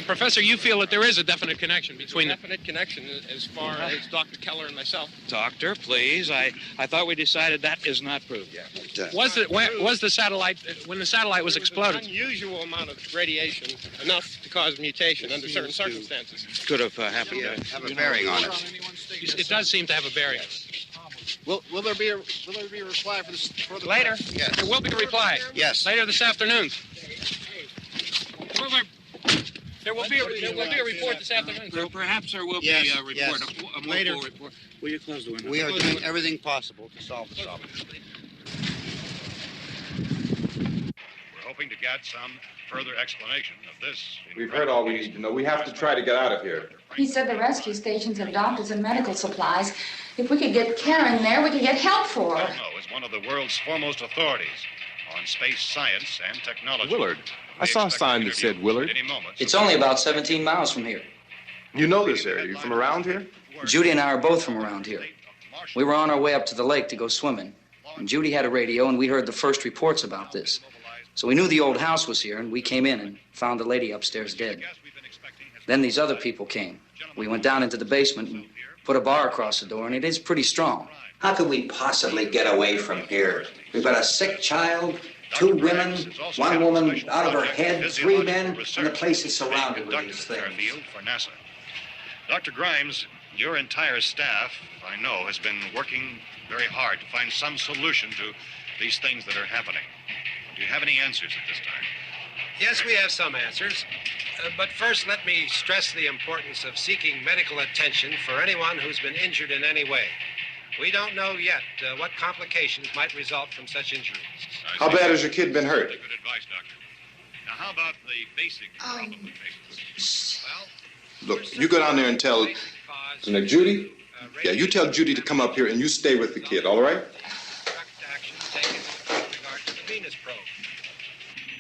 Professor, you feel that there is a definite connection between them? Definite connection as far as Dr. Keller and myself. Doctor, please. I thought we decided that is not proved yet. Was the satellite, when the satellite was exploded? An unusual amount of radiation, enough to cause mutation under certain circumstances. Could have happened. Have a bearing on it. It does seem to have a bearing. Will there be a reply for the later? Yes. There will be a reply. Yes. Later this afternoon. There will be a report this afternoon. Perhaps there will be a report, a more full report. Will you close the window? We are doing everything possible to solve the problem. We're hoping to get some further explanation of this. We've heard all we need to know. We have to try to get out of here. He said the rescue stations have doctors and medical supplies. If we could get Karen there, we could get help for her. Belno is one of the world's foremost authorities on space science and technology. Willard. I saw a sign that said Willard. It's only about 17 miles from here. You know this area. You from around here? Judy and I are both from around here. We were on our way up to the lake to go swimming, and Judy had a radio, and we heard the first reports about this. So we knew the old house was here, and we came in and found the lady upstairs dead. Then these other people came. We went down into the basement and put a bar across the door, and it is pretty strong. How could we possibly get away from here? We've got a sick child, 2 women, 1 woman out of her head, 3 men, and the place is surrounded with these things. For NASA. Dr. Grimes, your entire staff, I know, has been working very hard to find some solution to these things that are happening. Do you have any answers at this time? Yes, we have some answers. But first, let me stress the importance of seeking medical attention for anyone who's been injured in any way. We don't know yet what complications might result from such injuries. How bad has your kid been hurt? Good advice, Doctor. Now, how about the basic problem we face? Well, Look, you go down there and tell... Now, Judy? Yeah, you tell Judy to come up here and you stay with the kid, all right? Action taken with regard to the Venus probe.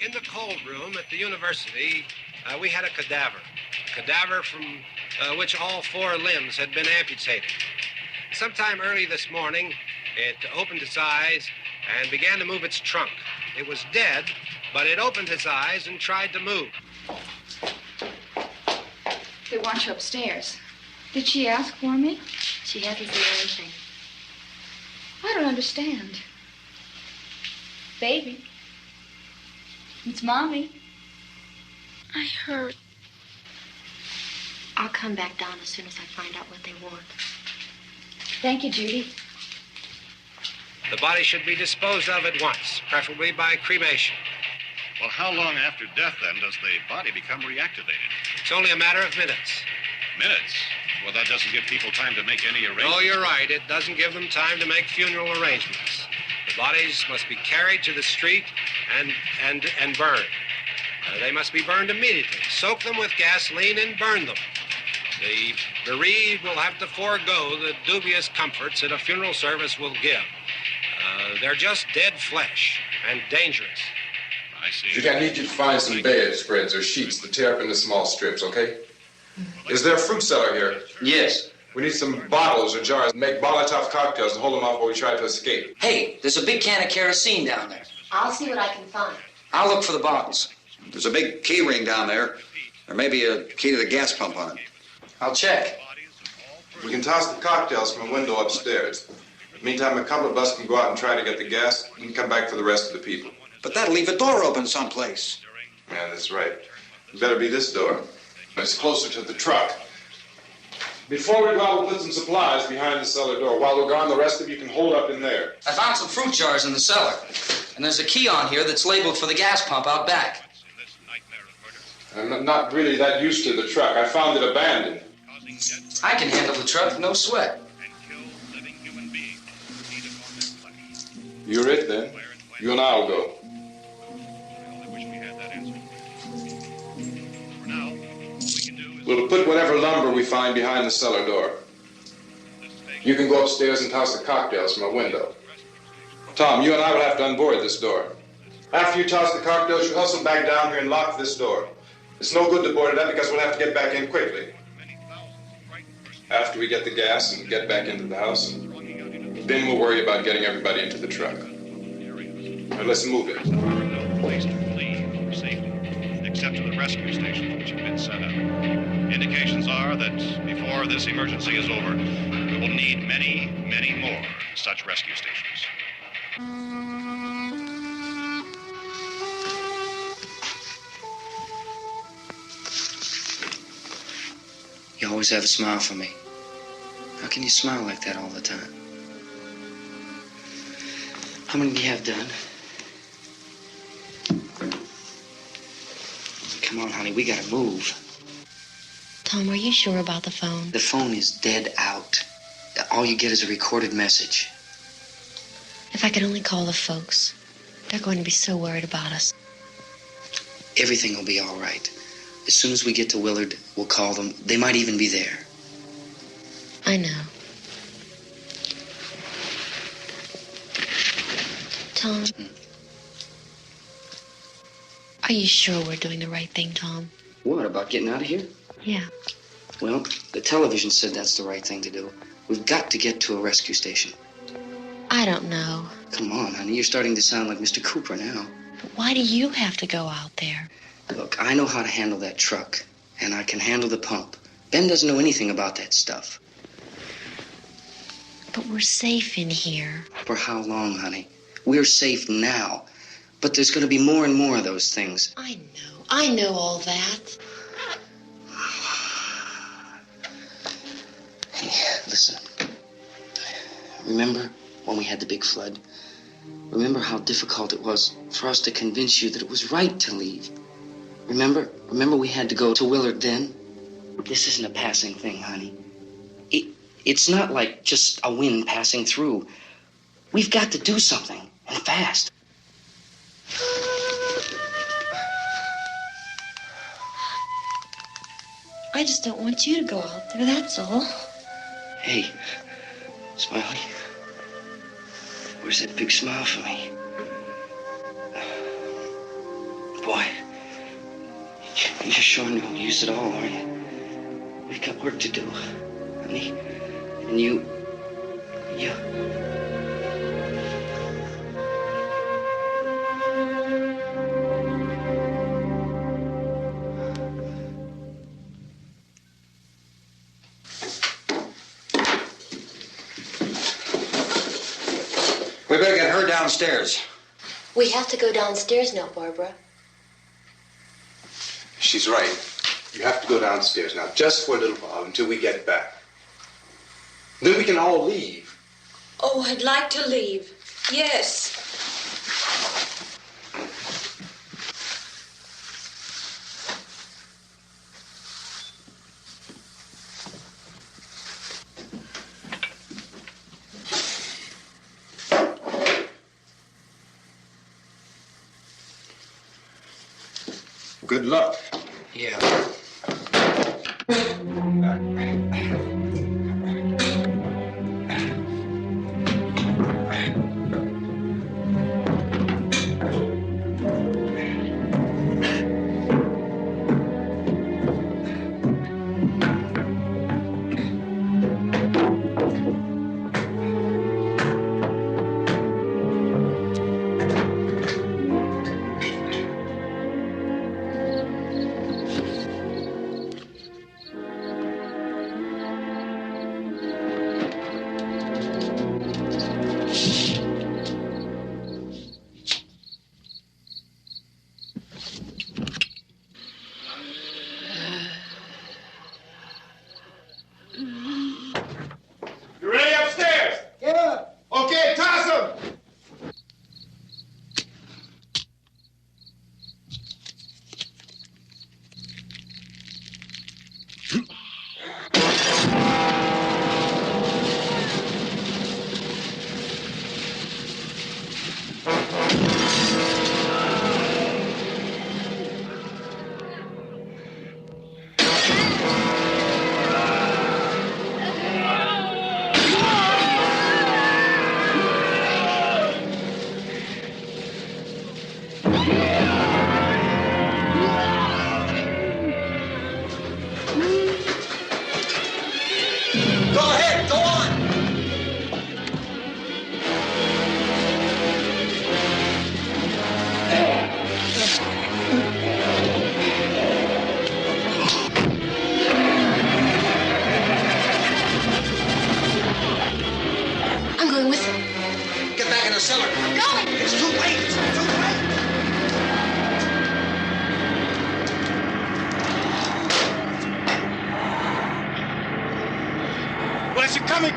In the cold room at the university, we had a cadaver from which all 4 limbs had been amputated. Sometime early this morning, it opened its eyes and began to move its trunk. It was dead, but it opened its eyes and tried to move. They want you upstairs. Did she ask for me? She hasn't said anything. I don't understand. Baby. It's Mommy. I heard. I'll come back down as soon as I find out what they want. Thank you, Judy. The body should be disposed of at once, preferably by cremation. Well, how long after death, then, does the body become reactivated? It's only a matter of minutes. Minutes? Well, that doesn't give people time to make any arrangements. Oh, you're right. It doesn't give them time to make funeral arrangements. The bodies must be carried to the street and burned. They must be burned immediately. Soak them with gasoline and burn them. The bereaved will have to forego the dubious comforts that a funeral service will give. They're just dead flesh and dangerous. I see. Judy, I need you to find some bedspreads or sheets to tear up into small strips, okay? Is there a fruit cellar here? Yes. We need some bottles or jars to make Molotov cocktails and hold them off while we try to escape. Hey, there's a big can of kerosene down there. I'll see what I can find. I'll look for the bottles. There's a big key ring down there. There may be a key to the gas pump on it. I'll check. We can toss the cocktails from a window upstairs. Meantime, a couple of us can go out and try to get the gas and come back for the rest of the people. But that'll leave a door open someplace. Yeah, that's right. It better be this door. It's closer to the truck. Before we go out, we'll put some supplies behind the cellar door. While we're gone, the rest of you can hold up in there. I found some fruit jars in the cellar. And there's a key on here that's labeled for the gas pump out back. I'm not really that used to the truck. I found it abandoned. I can handle the truck, no sweat. You're it, then. You and I'll go. We'll put whatever lumber we find behind the cellar door. You can go upstairs and toss the cocktails from a window. Tom, you and I will have to unboard this door. After you toss the cocktails, you hustle back down here and lock this door. It's no good to board it up because we'll have to get back in quickly. After we get the gas and get back into the house, then we'll worry about getting everybody into the truck. Now let's move it. There are no place to flee for safety, except to the rescue stations which have been set up. Indications are that before this emergency is over, we will need many, many more such rescue stations. You always have a smile for me. How can you smile like that all the time? How many do you have done? Come on, honey, we gotta move. Tom, are you sure about the phone? The phone is dead out. All you get is a recorded message. If I could only call the folks. They're going to be so worried about us. Everything will be all right. As soon as we get to Willard, we'll call them. They might even be there. I know. Tom, are you sure we're doing the right thing, Tom? What, about getting out of here? Yeah. Well, the television said that's the right thing to do. We've got to get to a rescue station. I don't know. Come on, honey. You're starting to sound like Mr. Cooper now. But why do you have to go out there? Look, I know how to handle that truck, and I can handle the pump. Ben doesn't know anything about that stuff. But we're safe in here. For how long, honey? We're safe now. But there's going to be more and more of those things. I know all that. Hey, listen. Remember when we had the big flood? Remember how difficult it was for us to convince you that it was right to leave? Remember we had to go to Willard then? This isn't a passing thing, honey. It's not like just a wind passing through. We've got to do something, and fast. I just don't want you to go out there, that's all. Hey, Smiley. Where's that big smile for me? Boy, you're sure no use at all, are you? We've got work to do, honey. And you... We better get her downstairs. We have to go downstairs now, Barbara. She's right. You have to go downstairs now, just for a little while, until we get back. Then we can all leave. Oh, I'd like to leave. Yes. Good luck. Yeah.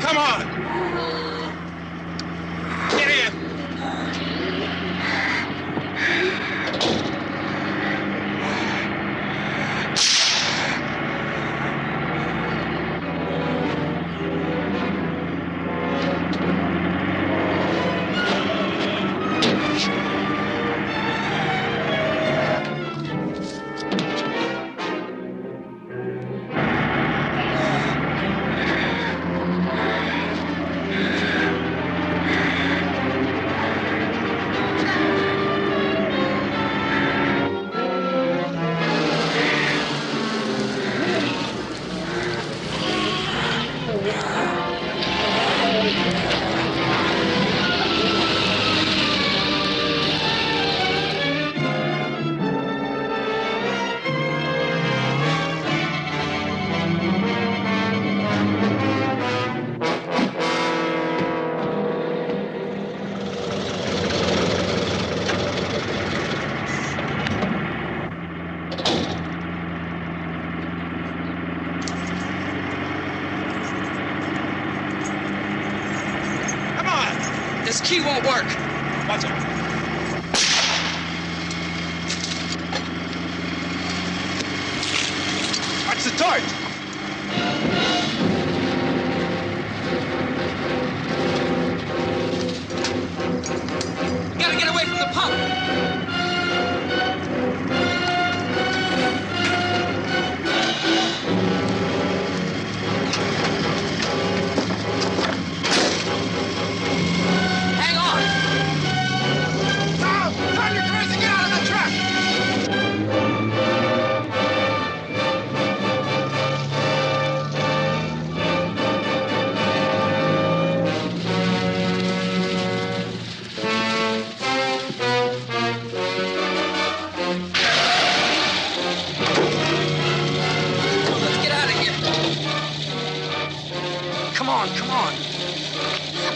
Come on! Get in! This key won't work. What's it? What's the torch? You gotta get away from the pump. Come on.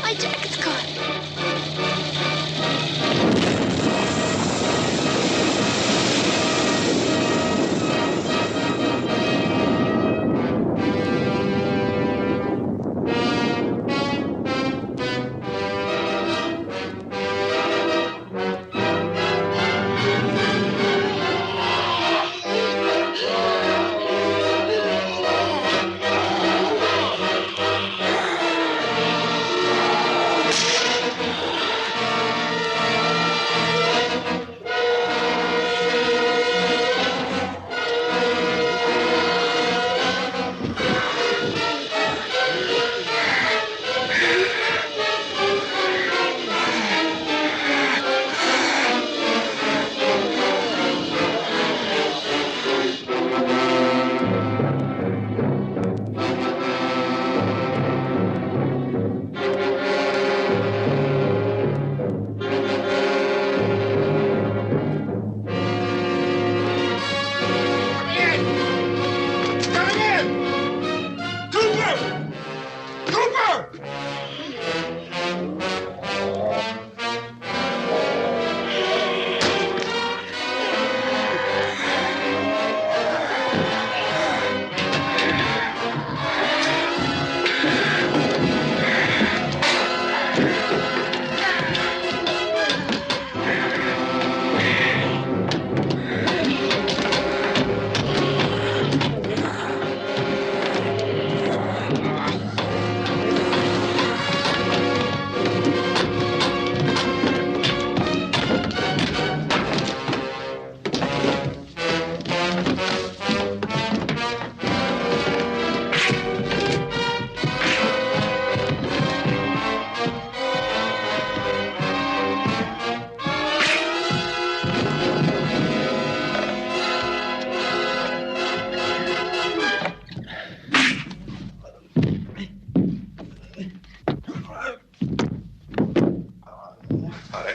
My jacket's caught.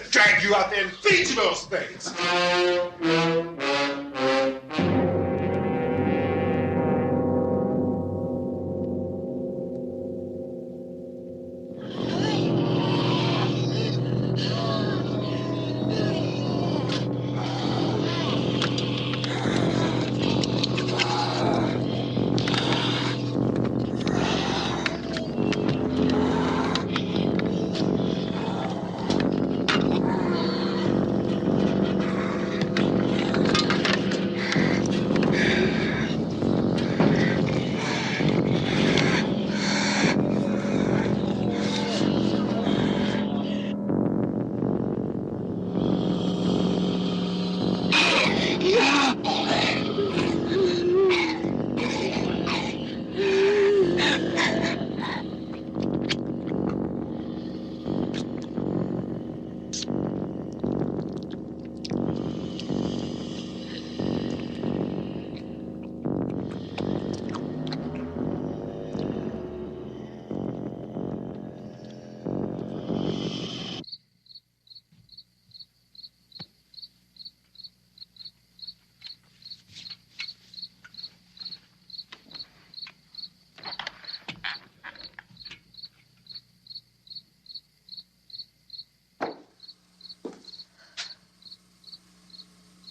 Drag you out there and feed you those things.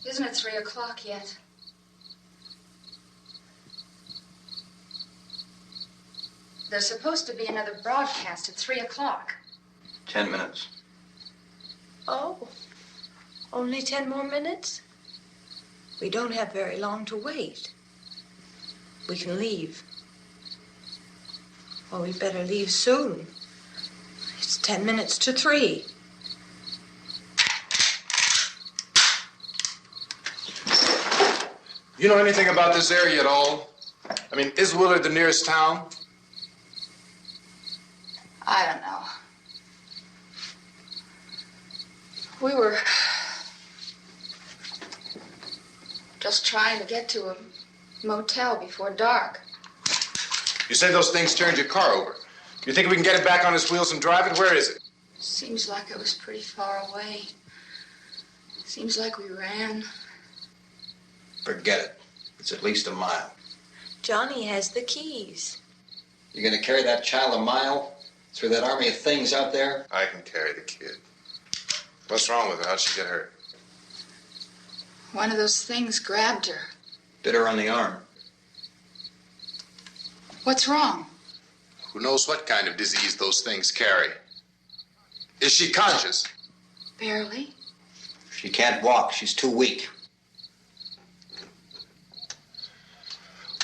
Isn't it 3 o'clock yet? There's supposed to be another broadcast at 3 o'clock. 10 minutes. Oh, only 10 more minutes? We don't have very long to wait. We can leave. Well, we better leave soon. It's 10 minutes to 3. You know anything about this area at all? I mean, is Willard the nearest town? I don't know. We were just trying to get to a motel before dark. You said those things turned your car over. You think we can get it back on its wheels and drive it? Where is it? Seems like it was pretty far away. Seems like we ran. Forget it. It's at least a mile. Johnny has the keys. You gonna carry that child a mile through that army of things out there? I can carry the kid. What's wrong with her? How'd she get hurt? One of those things grabbed her. Bit her on the arm. What's wrong? Who knows what kind of disease those things carry? Is she conscious? Barely. She can't walk. She's too weak.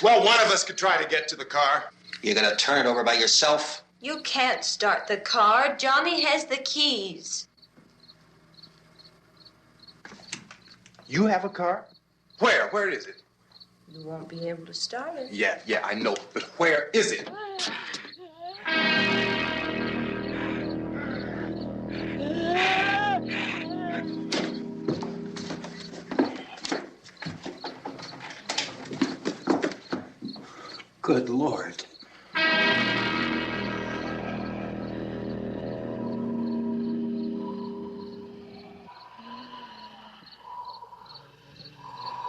Well, one of us could try to get to the car. You gonna turn it over by yourself? You can't start the car. Johnny has the keys. You have a car? Where? Where is it? You won't be able to start it. Yeah, I know. But where is it? Good Lord.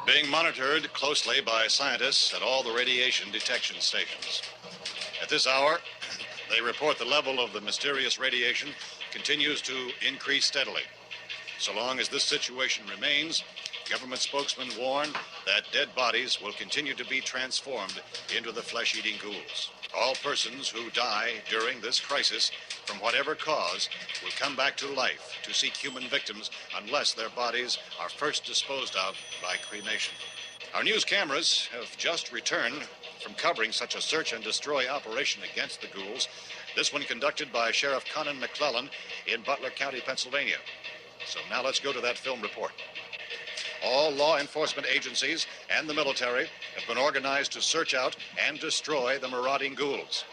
Being monitored closely by scientists at all the radiation detection stations. At this hour, they report the level of the mysterious radiation continues to increase steadily. So long as this situation remains, government spokesmen warn that dead bodies will continue to be transformed into the flesh-eating ghouls. All persons who die during this crisis, from whatever cause, will come back to life to seek human victims unless their bodies are first disposed of by cremation. Our news cameras have just returned from covering such a search and destroy operation against the ghouls, this one conducted by Sheriff Conan McClellan in Butler County, Pennsylvania. So now let's go to that film report. All law enforcement agencies and the military have been organized to search out and destroy the marauding ghouls.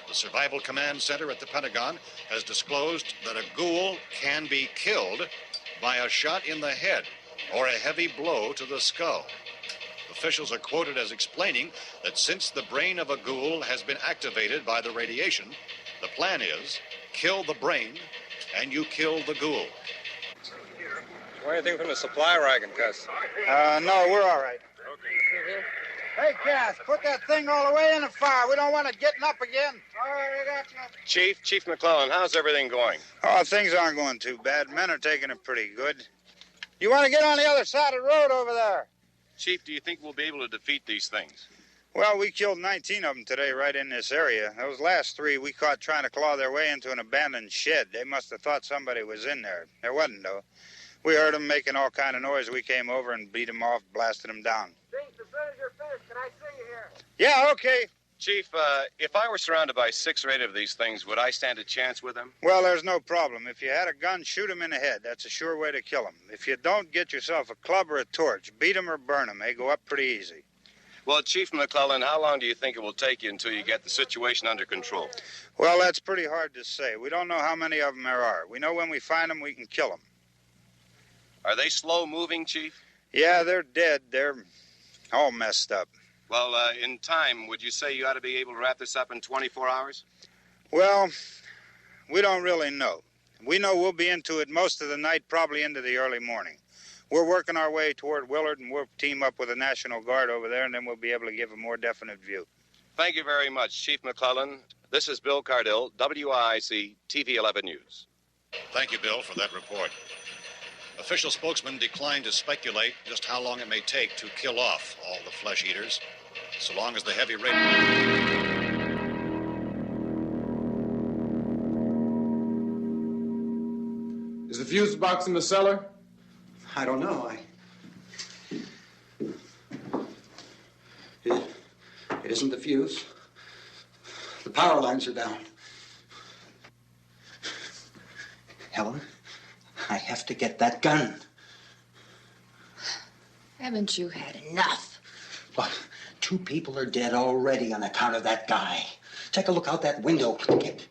The Survival Command Center at the Pentagon has disclosed that a ghoul can be killed by a shot in the head or a heavy blow to the skull. Officials are quoted as explaining that since the brain of a ghoul has been activated by the radiation, the plan is kill the brain and you kill the ghoul. Want anything from the supply wagon, Cuss? No, we're all right. Okay. Hey, Cass, put that thing all the way in the fire. We don't want it getting up again. All right, I got you. Chief McClellan, how's everything going? Oh, things aren't going too bad. Men are taking it pretty good. You want to get on the other side of the road over there? Chief, do you think we'll be able to defeat these things? Well, we killed 19 of them today right in this area. Those last 3 we caught trying to claw their way into an abandoned shed. They must have thought somebody was in there. There wasn't, though. We heard them making all kind of noise. We came over and beat them off, blasted them down. Chief, as soon as you're finished, can I see you here? Yeah, okay. Chief, if I were surrounded by 6 or 8 of these things, would I stand a chance with them? Well, there's no problem. If you had a gun, shoot them in the head. That's a sure way to kill them. If you don't, get yourself a club or a torch. Beat them or burn them. They go up pretty easy. Well, Chief McClellan, how long do you think it will take you until you get the situation under control? Well, that's pretty hard to say. We don't know how many of them there are. We know when we find them, we can kill them. Are they slow-moving, Chief? Yeah, they're dead. They're all messed up. Well, in time, would you say you ought to be able to wrap this up in 24 hours? Well, we don't really know. We know we'll be into it most of the night, probably into the early morning. We're working our way toward Willard, and we'll team up with the National Guard over there, and then we'll be able to give a more definite view. Thank you very much, Chief McClellan. This is Bill Cardill, WIC TV 11 News. Thank you, Bill, for that report. Official spokesman declined to speculate just how long it may take to kill off all the flesh eaters, so long as the heavy rain... Is the fuse box in the cellar? I don't know. It isn't the fuse. The power lines are down. Helen, I have to get that gun. Haven't you had enough? What? 2 people are dead already on account of that guy. Take a look out that window. Get...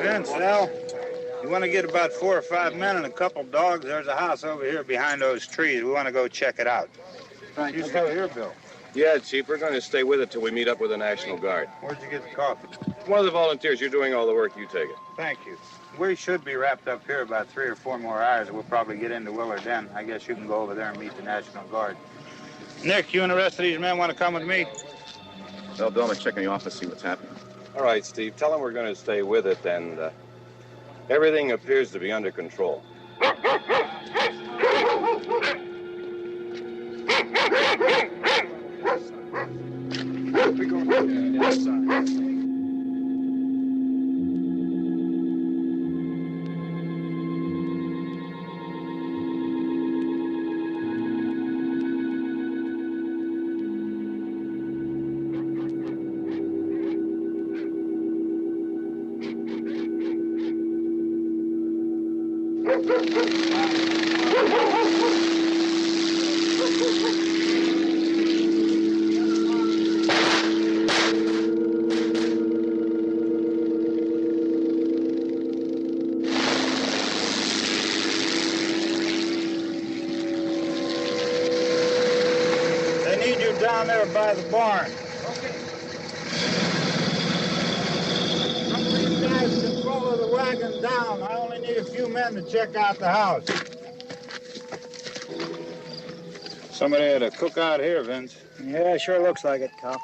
Vince, Al, you want to get about 4 or 5 men and a couple dogs? There's a house over here behind those trees. We want to go check it out. Right. You stay here, Bill. Yeah, Chief, we're going to stay with it till we meet up with the National Guard. Where'd you get the coffee? One of the volunteers. You're doing all the work. You take it. Thank you. We should be wrapped up here about 3 or 4 more hours. We'll probably get into Willard then. I guess you can go over there and meet the National Guard. Nick, you and the rest of these men want to come with me? Well, Bill, let's check in the office, see what's happening. All right, Steve. Tell them we're going to stay with it, and everything appears to be under control. We're going outside. Down there by the barn. Okay. Some of these guys can follow the wagon down. I only need a few men to check out the house. Somebody had a cookout here, Vince. Yeah, sure looks like it, Karl.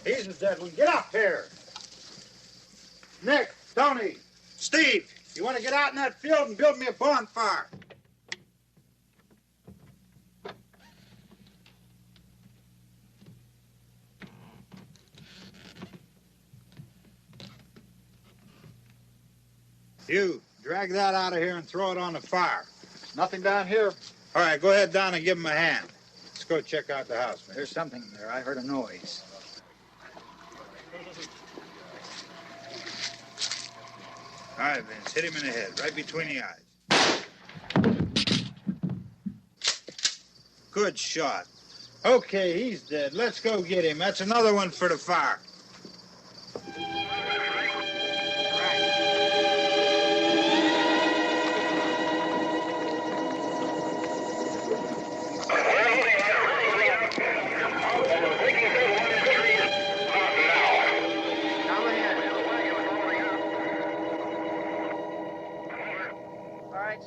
He's a dead one. Get up here. Nick, Tony, Steve, you want to get out in that field and build me a bonfire? You, drag that out of here and throw it on the fire. Nothing down here. All right, go ahead down and give him a hand. Let's go check out the house, man. There's something there. I heard a noise. All right, Vince, hit him in the head, right between the eyes. Good shot. Okay, he's dead. Let's go get him. That's another one for the fire.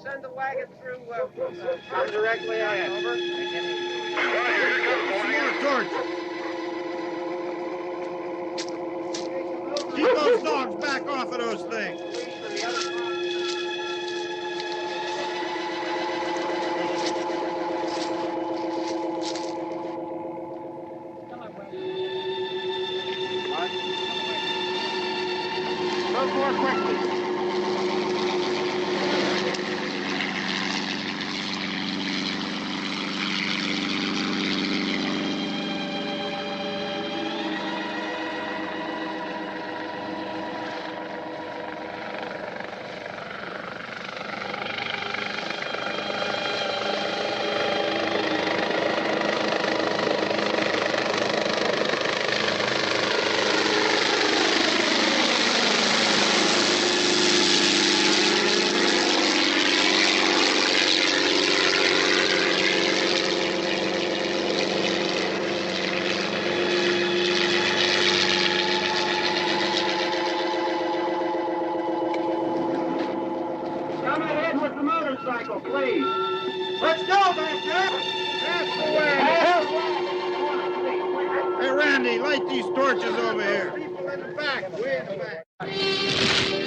Send the wagon through, come directly ahead. Over. Keep those dogs back off of those things. Move more quickly. Please. Let's go back there. That's the way. Hey, Randy, light these torches over here. People in the back, way in the back.